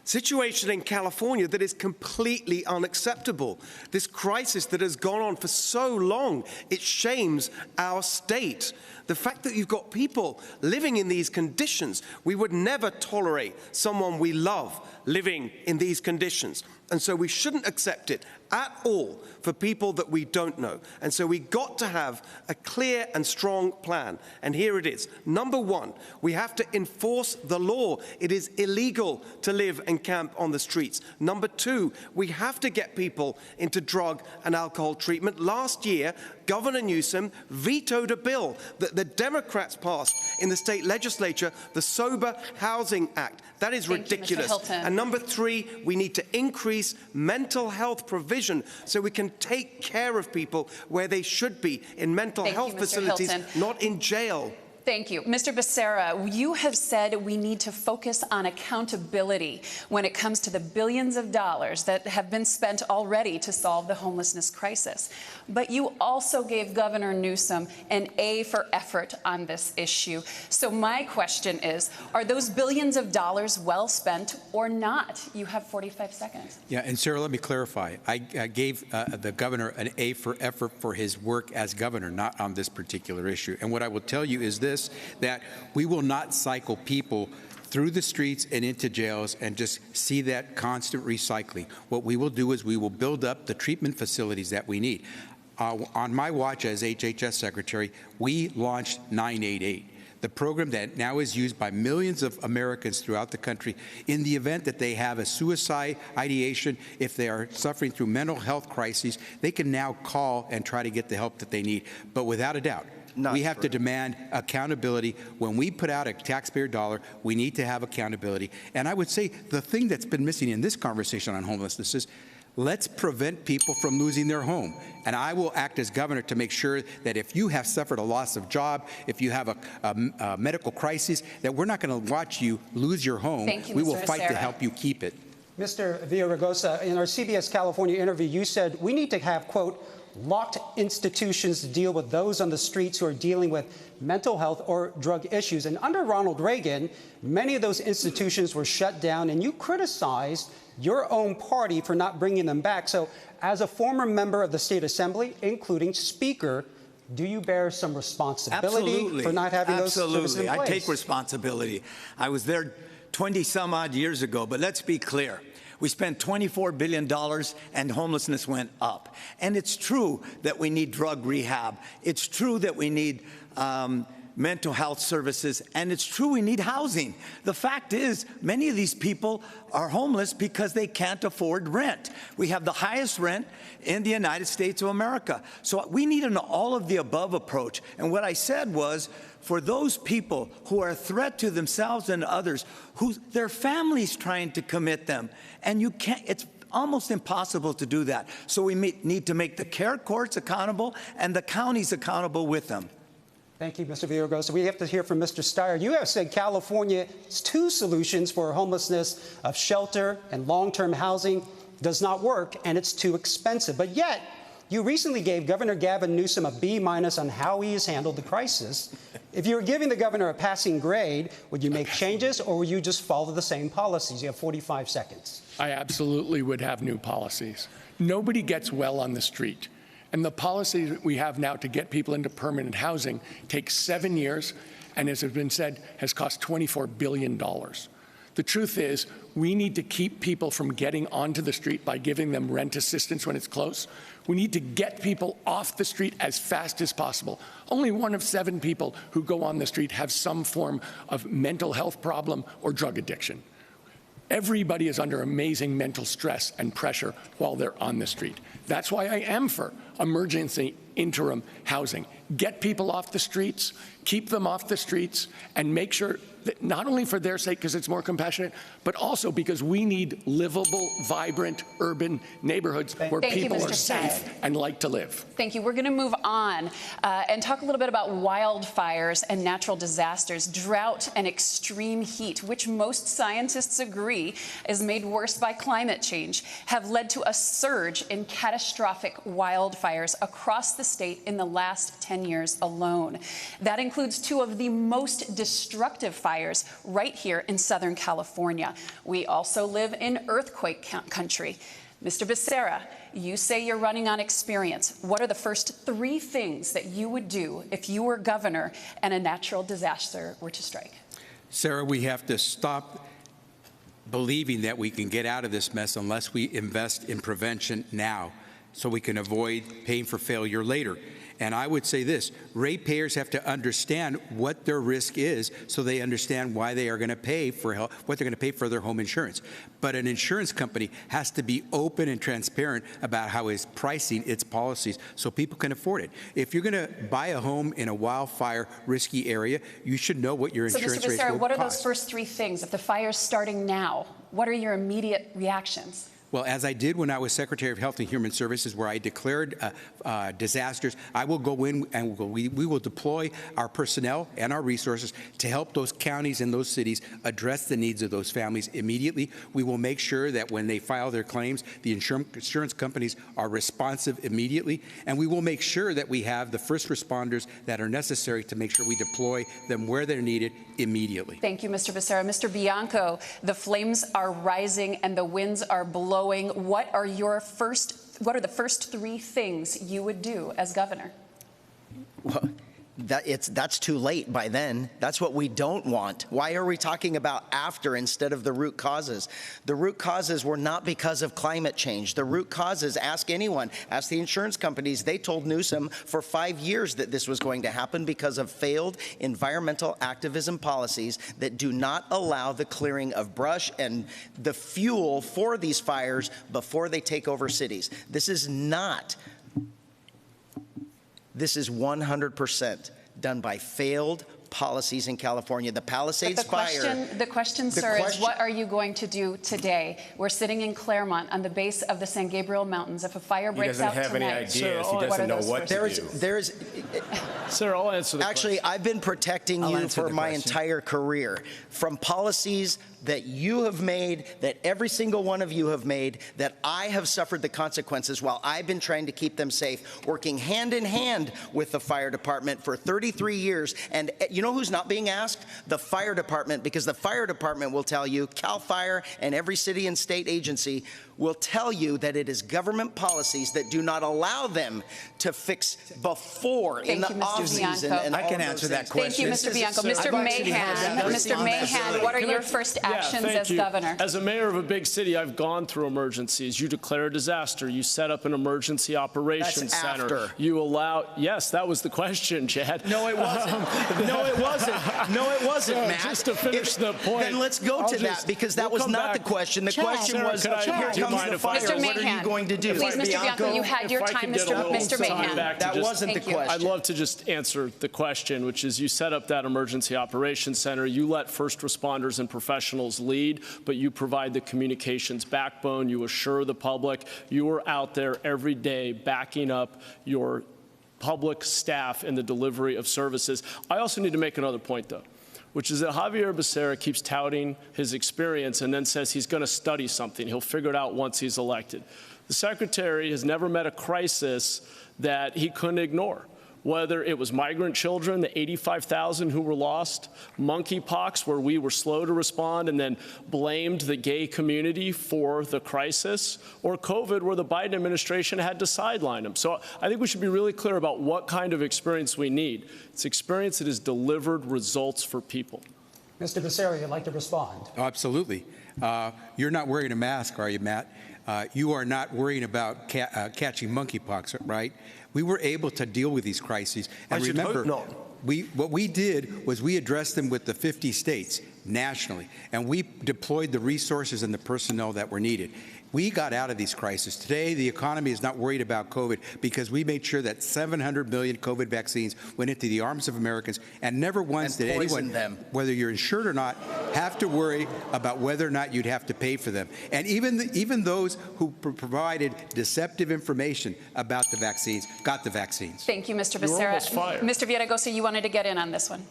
situation in California that is completely unacceptable. This crisis that has gone on for so long, it shames our state. The fact that you've got people living in these conditions, we would never tolerate someone we love living in these conditions. And so we shouldn't accept it at all for people that we don't know. And so we got to have a clear and strong plan. And here it is. Number one, we have to enforce the law. It is illegal to live and camp on the streets. Number two, we have to get people into drug and alcohol treatment. Last year, Governor Newsom vetoed a bill that the Democrats passed in the state legislature, the Sober Housing Act. That is ridiculous. And number three, we need to increase mental health provision so we can take care of people where they should be, in mental health facilities, not in jail. Thank you. Mr. Becerra, you have said we need to focus on accountability when it comes to the billions of dollars that have been spent already to solve the homelessness crisis. But you also gave Governor Newsom an A for effort on this issue. So my question is, are those billions of dollars well spent or not? You have 45 seconds. Yeah, and Sarah, let me clarify. I gave the governor an A for effort for his work as governor, not on this particular issue. And what I will tell you is this, that we will not cycle people through the streets and into jails and just see that constant recycling. What we will do is we will build up the treatment facilities that we need. On my watch as HHS Secretary, we launched 988. The program that now is used by millions of Americans throughout the country in the event that they have a suicide ideation, if they are suffering through mental health crises, they can now call and try to get the help that they need. But without a doubt, we have to demand accountability. When we put out a taxpayer dollar, we need to have accountability. And I would say the thing that's been missing in this conversation on homelessness is let's prevent people from losing their home. And I will act as governor to make sure that if you have suffered a loss of job, if you have a medical crisis, that we're not going to watch you lose your home. Thank you, we will Mr. fight Becerra. to help you keep it. Mr. Villaraigosa, in our CBS California interview, you said we need to have, quote, locked institutions to deal with those on the streets who are dealing with mental health or drug issues. And under Ronald Reagan, many of those institutions were shut down, and you criticized your own party for not bringing them back. So as a former member of the State Assembly, including Speaker, do you bear some responsibility for not having those services in place? I take responsibility. I was there 20-some-odd years ago, but let's be clear. We spent $24 billion and homelessness went up. And it's true that we need drug rehab. It's true that we need mental health services, and it's true we need housing. The fact is, many of these people are homeless because they can't afford rent. We have the highest rent in the United States of America. So we need an all-of-the-above approach. And what I said was, for those people who are a threat to themselves and others, who their families trying to commit them, and you can't, it's almost impossible to do that. So we need to make the care courts accountable and the counties accountable with them. Thank you, Mr. Villaraigosa. We have to hear from Mr. Steyer. You have said California's two solutions for homelessness of shelter and long-term housing does not work, and it's too expensive. But yet, you recently gave Governor Gavin Newsom a B- on how he has handled the crisis. If you were giving the governor a passing grade, would you make changes, or would you just follow the same policies? You have 45 seconds. I absolutely would have new policies. Nobody gets well on the street. And the policy that we have now to get people into permanent housing takes 7 years, and as has been said, has cost $24 billion. The truth is, we need to keep people from getting onto the street by giving them rent assistance when it's close. We need to get people off the street as fast as possible. Only 1 of 7 people who go on the street have some form of mental health problem or drug addiction. Everybody is under amazing mental stress and pressure while they're on the street. That's why I am for emergency interim housing. Get people off the streets, keep them off the streets, and make sure that not only for their sake, because it's more compassionate, but also because we need livable, vibrant, urban neighborhoods where people are safe and like to live. Thank you. We're going to move on and talk a little bit about wildfires and natural disasters, drought and extreme heat, which most scientists agree is made worse by climate change, have led to a surge in catastrophic wildfires across the state in the last 10 years alone. That includes 2 of the most destructive fires right here in Southern California. We also live in earthquake country. Mr. Becerra, you say you're running on experience. What are the first 3 things that you would do if you were governor and a natural disaster were to strike? Sarah, we have to stop believing that we can get out of this mess unless we invest in prevention now, so we can avoid paying for failure later. And I would say this, ratepayers have to understand what their risk is so they understand why they are going to pay for help, what they're going to pay for their home insurance. But an insurance company has to be open and transparent about how it's pricing its policies so people can afford it. If you're going to buy a home in a wildfire risky area, you should know what your insurance rates will cost. So Mr. Becerra, what are those first 3 things? If the fire's starting now, what are your immediate reactions? Well, as I did when I was Secretary of Health and Human Services, where I declared disasters, I will go in and we will deploy our personnel and our resources to help those counties and those cities address the needs of those families immediately. We will make sure that when they file their claims, the insurance companies are responsive immediately, and we will make sure that we have the first responders that are necessary to make sure we deploy them where they're needed immediately. Thank you, Mr. Becerra. Mr. Bianco, the flames are rising and the winds are blowing. What are the first 3 things you would do as governor? Well, that's too late by then. That's what we don't want. Why are we talking about after instead of the root causes? The root causes were not because of climate change. The root causes, ask anyone, ask the insurance companies. They told Newsom for 5 years that this was going to happen because of failed environmental activism policies that do not allow the clearing of brush and the fuel for these fires before they take over cities. This is 100% done by failed policies in California. The Palisades fire. The question, sir, is what are you going to do today? We're sitting in Claremont on the base of the San Gabriel Mountains. If a fire breaks out tonight, he doesn't have any ideas. He doesn't know what to do. Sir, I'll answer the question. Actually, I've been protecting you for my entire career, from policies that you have made, that every single one of you have made, that I have suffered the consequences while I've been trying to keep them safe, working hand in hand with the fire department for 33 years. And you know who's not being asked? The fire department, because the fire department will tell you, CAL FIRE and every city and state agency will tell you that it is government policies that do not allow them to fix before in the off-season. I can answer that question. Thank you, Mr. Bianco. Mr. Mahan, what are your first actions as governor? As a mayor of a big city, I've gone through emergencies. You declare a disaster. You set up an emergency operations center. After. You allow, yes, that was the question, Chad. No, it wasn't. No, it wasn't. No, it wasn't, Matt. Just to finish the point. Then let's go to that, because that was not the question. The question was, here comes the fire. What are you going to do? Please, Mr. Bianco, you had your time, Mr. Mahan. That wasn't the question. I'd love to just answer the question, which is you set up that emergency operations center. You let first responders and professionals lead, but you provide the communications backbone. You assure the public. You are out there every day backing up your public staff in the delivery of services. I also need to make another point, though, which is that Javier Becerra keeps touting his experience and then says he's going to study something. He'll figure it out once he's elected. The secretary has never met a crisis that he couldn't ignore, whether it was migrant children, the 85,000 who were lost, monkeypox, where we were slow to respond and then blamed the gay community for the crisis, or COVID, where the Biden administration had to sideline them. So I think we should be really clear about what kind of experience we need. It's experience that has delivered results for people. Mr. Becerra, you'd like to respond? Oh, absolutely. You're not wearing a mask, are you, Matt? You are not worrying about catching monkeypox, right? We were able to deal with these crises. And remember, what we did was we addressed them with the 50 states nationally, and we deployed the resources and the personnel that were needed. We got out of these crises. Today, the economy is not worried about COVID because we made sure that 700 million COVID vaccines went into the arms of Americans, and never once did anyone, whether you're insured or not, have to worry about whether or not you'd have to pay for them. And even those who provided deceptive information about the vaccines got the vaccines. Thank you, Mr. Becerra. Mr. Villaraigosa, you wanted to get in on this one.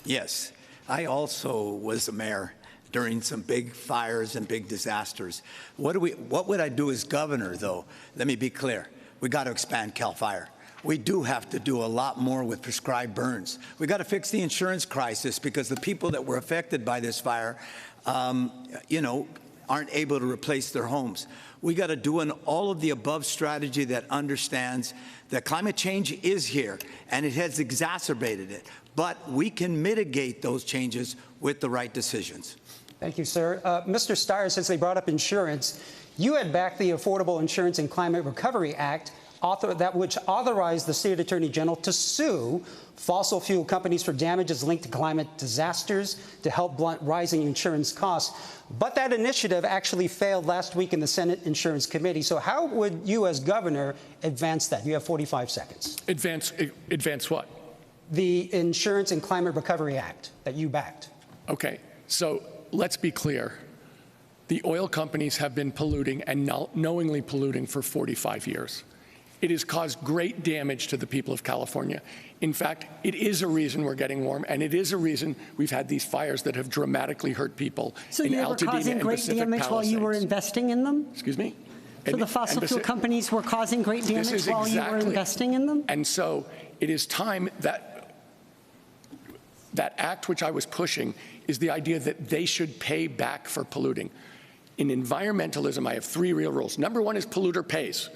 Yes, I also was a mayor during some big fires and big disasters. What would I do as governor, though? Let me be clear. We got to expand CAL FIRE. We do have to do a lot more with prescribed burns. We got to fix the insurance crisis, because the people that were affected by this fire, aren't able to replace their homes. We got to do an all of the above strategy that understands that climate change is here and it has exacerbated it, but we can mitigate those changes with the right decisions. Thank you, sir. Mr. Steyer, since they brought up insurance, you had backed the Affordable Insurance and Climate Recovery Act, which authorized the state attorney general to sue fossil fuel companies for damages linked to climate disasters to help blunt rising insurance costs. But that initiative actually failed last week in the Senate Insurance Committee. So how would you as governor advance that? You have 45 seconds. Advance what? The Insurance and Climate Recovery Act that you backed. Okay, so let's be clear. The oil companies have been polluting and knowingly polluting for 45 years. It has caused great damage to the people of California. In fact, it is a reason we're getting warm, and it is a reason we've had these fires that have dramatically hurt people so in you were Altadena causing and great Pacific damage Palisades. while you were investing in them? Excuse me? So the fossil fuel companies were causing great damage while you were investing in them? And so it is time that that act which I was pushing is the idea that they should pay back for polluting. In environmentalism, I have 3 real rules. Number 1 is polluter pays.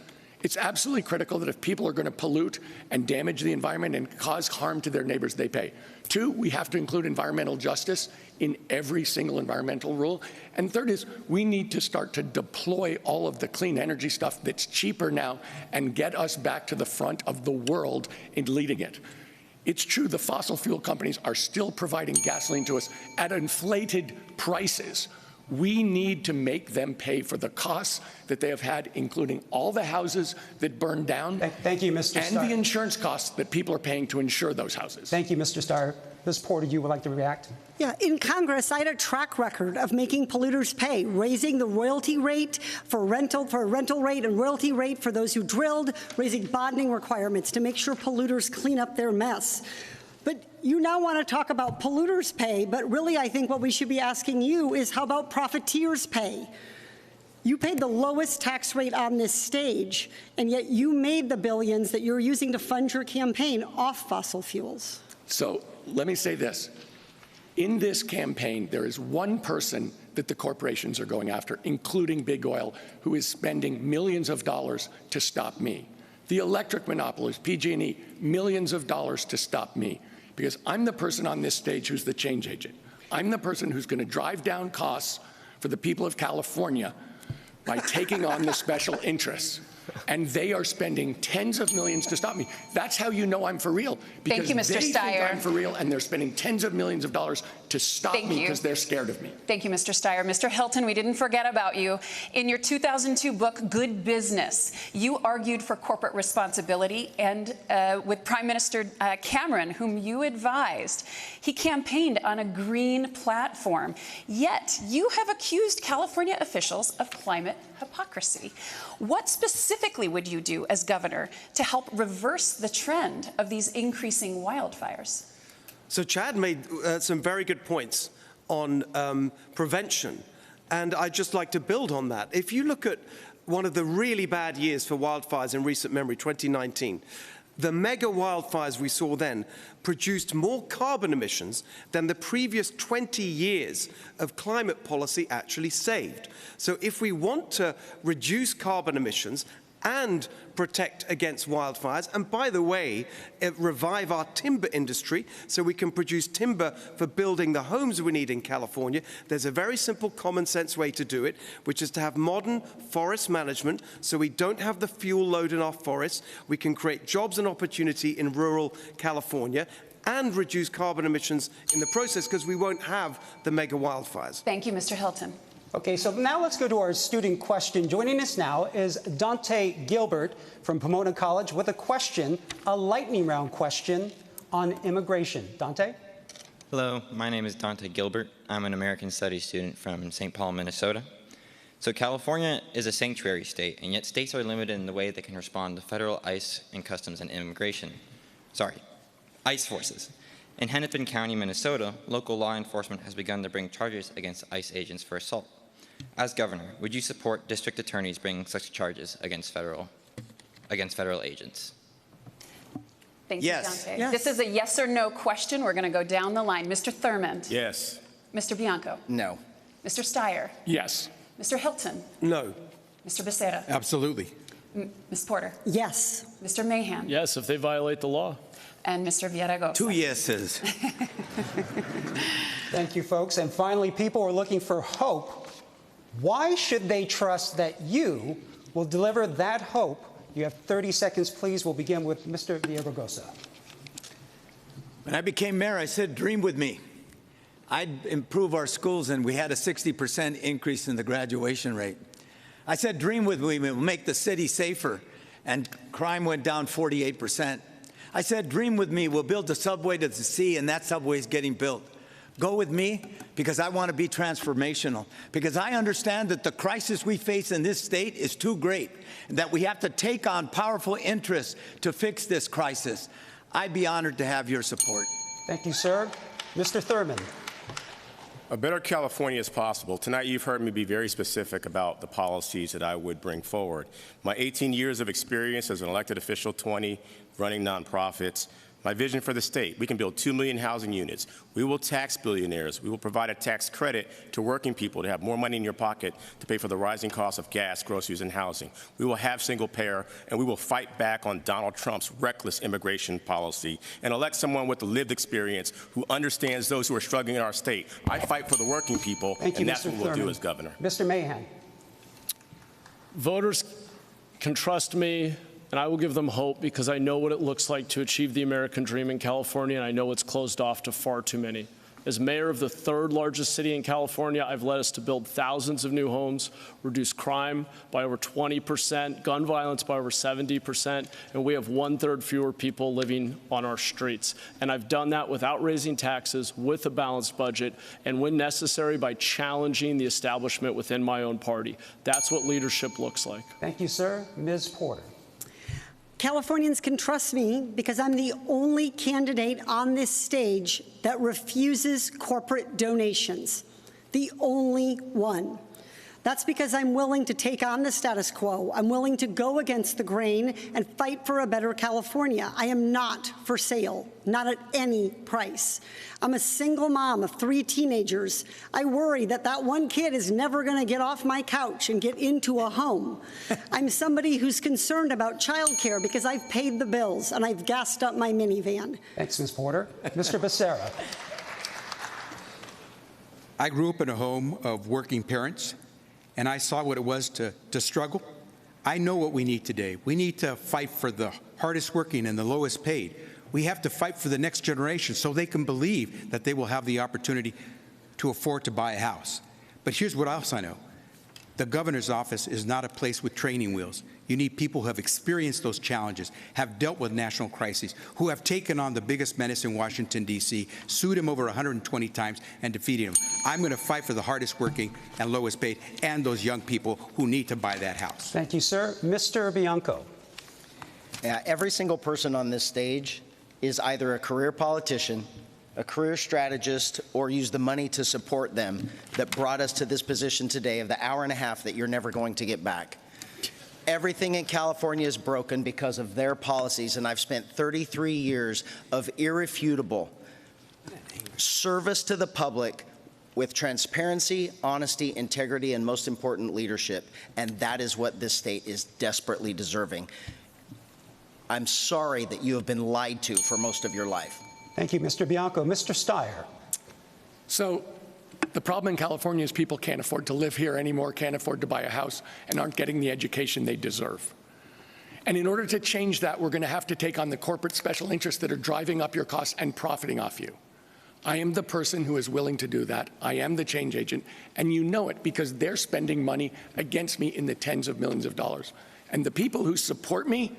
It's absolutely critical that if people are going to pollute and damage the environment and cause harm to their neighbors, they pay. 2, we have to include environmental justice in every single environmental rule. And 3rd is we need to start to deploy all of the clean energy stuff that's cheaper now and get us back to the front of the world in leading it. It's true the fossil fuel companies are still providing gasoline to us at inflated prices. We need to make them pay for the costs that they have had, including all the houses that burned down. Thank you, Mr. And the insurance costs that people are paying to insure those houses. Thank you, Mr. Steyer. Ms. Porter, you would like to react? Yeah, in Congress, I had a track record of making polluters pay, raising the royalty rate for a rental rate and royalty rate for those who drilled, raising bonding requirements to make sure polluters clean up their mess. But you now want to talk about polluters' pay, but really I think what we should be asking you is how about profiteers' pay? You paid the lowest tax rate on this stage, and yet you made the billions that you're using to fund your campaign off fossil fuels. So let me say this. In this campaign, there is one person that the corporations are going after, including big oil, who is spending millions of dollars to stop me. The electric monopolist, PG&E, millions of dollars to stop me, because I'm the person on this stage who's the change agent. I'm the person who's going to drive down costs for the people of California by taking on the special interests. And they are spending tens of millions to stop me. That's how you know I'm for real. Because Thank you, Mr. they Steyer. think I'm for real, and they're spending tens of millions of dollars to stop me because they're scared of me. Thank you, Mr. Steyer. Mr. Hilton, we didn't forget about you. In your 2002 book, Good Business, you argued for corporate responsibility, and with Prime Minister Cameron, whom you advised. He campaigned on a green platform. Yet, you have accused California officials of climate hypocrisy. What specifically would you do as governor to help reverse the trend of these increasing wildfires? So Chad made some very good points on prevention, and I'd just like to build on that. If you look at one of the really bad years for wildfires in recent memory, 2019, the mega wildfires we saw then produced more carbon emissions than the previous 20 years of climate policy actually saved. So if we want to reduce carbon emissions and protect against wildfires, and by the way, revive our timber industry so we can produce timber for building the homes we need in California, there's a very simple common sense way to do it, which is to have modern forest management so we don't have the fuel load in our forests, we can create jobs and opportunity in rural California, and reduce carbon emissions in the process because we won't have the mega wildfires. Thank you, Mr. Hilton. Okay, so now let's go to our student question. Joining us now is Dante Gilbert from Pomona College with a question, a lightning round question on immigration. Dante? Hello, my name is Dante Gilbert. I'm an American Studies student from St. Paul, Minnesota. So California is a sanctuary state, and yet states are limited in the way they can respond to federal ICE and Customs and Immigration. ICE forces. In Hennepin County, Minnesota, local law enforcement has begun to bring charges against ICE agents for assault. As governor, would you support district attorneys bringing such charges against federal agents? Thank you, Dante. Yes. This is a yes or no question. We're going to go down the line. Mr. Thurmond? Yes. Mr. Bianco? No. Mr. Steyer? Yes. Mr. Hilton? No. Mr. Becerra? Absolutely. Ms. Porter? Yes. Mr. Mahan? Yes, if they violate the law. And Mr. Villaraigosa? 2 yeses. Thank you, folks. And finally, people are looking for hope. Why should they trust that you will deliver that hope? You have 30 seconds, please. We'll begin with Mr. Villaraigosa. When I became mayor, I said, dream with me. I'd improve our schools, and we had a 60% increase in the graduation rate. I said, dream with me, we'll make the city safer, and crime went down 48%. I said, dream with me, we'll build the subway to the sea, and that subway is getting built. Go with me because I want to be transformational, because I understand that the crisis we face in this state is too great, and that we have to take on powerful interests to fix this crisis. I'd be honored to have your support. Thank you, sir. Mr. Thurmond. A better California is possible. Tonight you've heard me be very specific about the policies that I would bring forward. My 18 years of experience as an elected official, 20 running nonprofits, my vision for the state: we can build 2 million housing units. We will tax billionaires. We will provide a tax credit to working people to have more money in your pocket to pay for the rising cost of gas, groceries, and housing. We will have single payer, and we will fight back on Donald Trump's reckless immigration policy and elect someone with the lived experience who understands those who are struggling in our state. I fight for the working people, and that's what we'll do as governor. Mr. Mahan. Voters can trust me, and I will give them hope because I know what it looks like to achieve the American dream in California, and I know it's closed off to far too many. As mayor of the third largest city in California, I've led us to build thousands of new homes, reduce crime by over 20%, gun violence by over 70%, and we have 1/3 fewer people living on our streets. And I've done that without raising taxes, with a balanced budget, and when necessary, by challenging the establishment within my own party. That's what leadership looks like. Thank you, sir. Ms. Porter. Californians can trust me because I'm the only candidate on this stage that refuses corporate donations. The only one. That's because I'm willing to take on the status quo. I'm willing to go against the grain and fight for a better California. I am not for sale, not at any price. I'm a single mom of 3 teenagers. I worry that that one kid is never going to get off my couch and get into a home. I'm somebody who's concerned about childcare because I've paid the bills and I've gassed up my minivan. Thanks, Ms. Porter. Mr. Becerra. I grew up in a home of working parents, and I saw what it was to struggle. I know what we need today. We need to fight for the hardest working and the lowest paid. We have to fight for the next generation so they can believe that they will have the opportunity to afford to buy a house. But here's what else I know. The governor's office is not a place with training wheels. You need people who have experienced those challenges, have dealt with national crises, who have taken on the biggest menace in Washington, D.C., sued him over 120 times, and defeated him. I'm going to fight for the hardest working and lowest paid and those young people who need to buy that house. Thank you, sir. Mr. Bianco. Every single person on this stage is either a career politician, a career strategist, or use the money to support them that brought us to this position today of the hour and a half that you're never going to get back. Everything in California is broken because of their policies, and I've spent 33 years of irrefutable service to the public with transparency, honesty, integrity, and most important, leadership. And that is what this state is desperately deserving. I'm sorry that you have been lied to for most of your life. Thank you, Mr. Bianco. Mr. Steyer. So the problem in California is people can't afford to live here anymore, can't afford to buy a house, and aren't getting the education they deserve. And in order to change that, we're going to have to take on the corporate special interests that are driving up your costs and profiting off you. I am the person who is willing to do that. I am the change agent, and you know it because they're spending money against me in the tens of millions of dollars. And the people who support me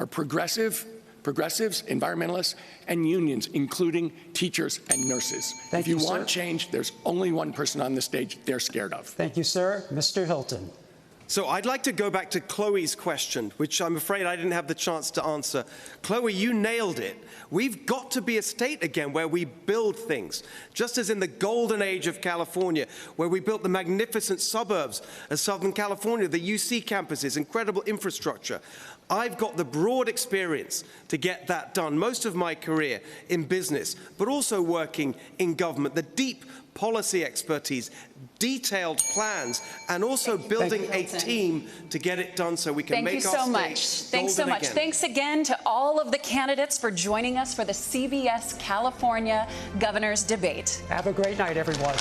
are progressives, environmentalists, and unions, including teachers and nurses. Thank you, if you sir. want change, there's only one person on the stage they're scared of. Thank you, sir. Mr. Hilton. So I'd like to go back to Chloe's question, which I'm afraid I didn't have the chance to answer. Chloe, you nailed it. We've got to be a state again where we build things, just as in the golden age of California, where we built the magnificent suburbs of Southern California, the UC campuses, incredible infrastructure. I've got the broad experience to get that done, most of my career in business, but also working in government, the deep policy expertise, detailed plans, and also building a team to get it done so we can make our state golden again. Thanks so much. Thanks again to all of the candidates for joining us for the CBS California Governor's Debate. Have a great night, everyone.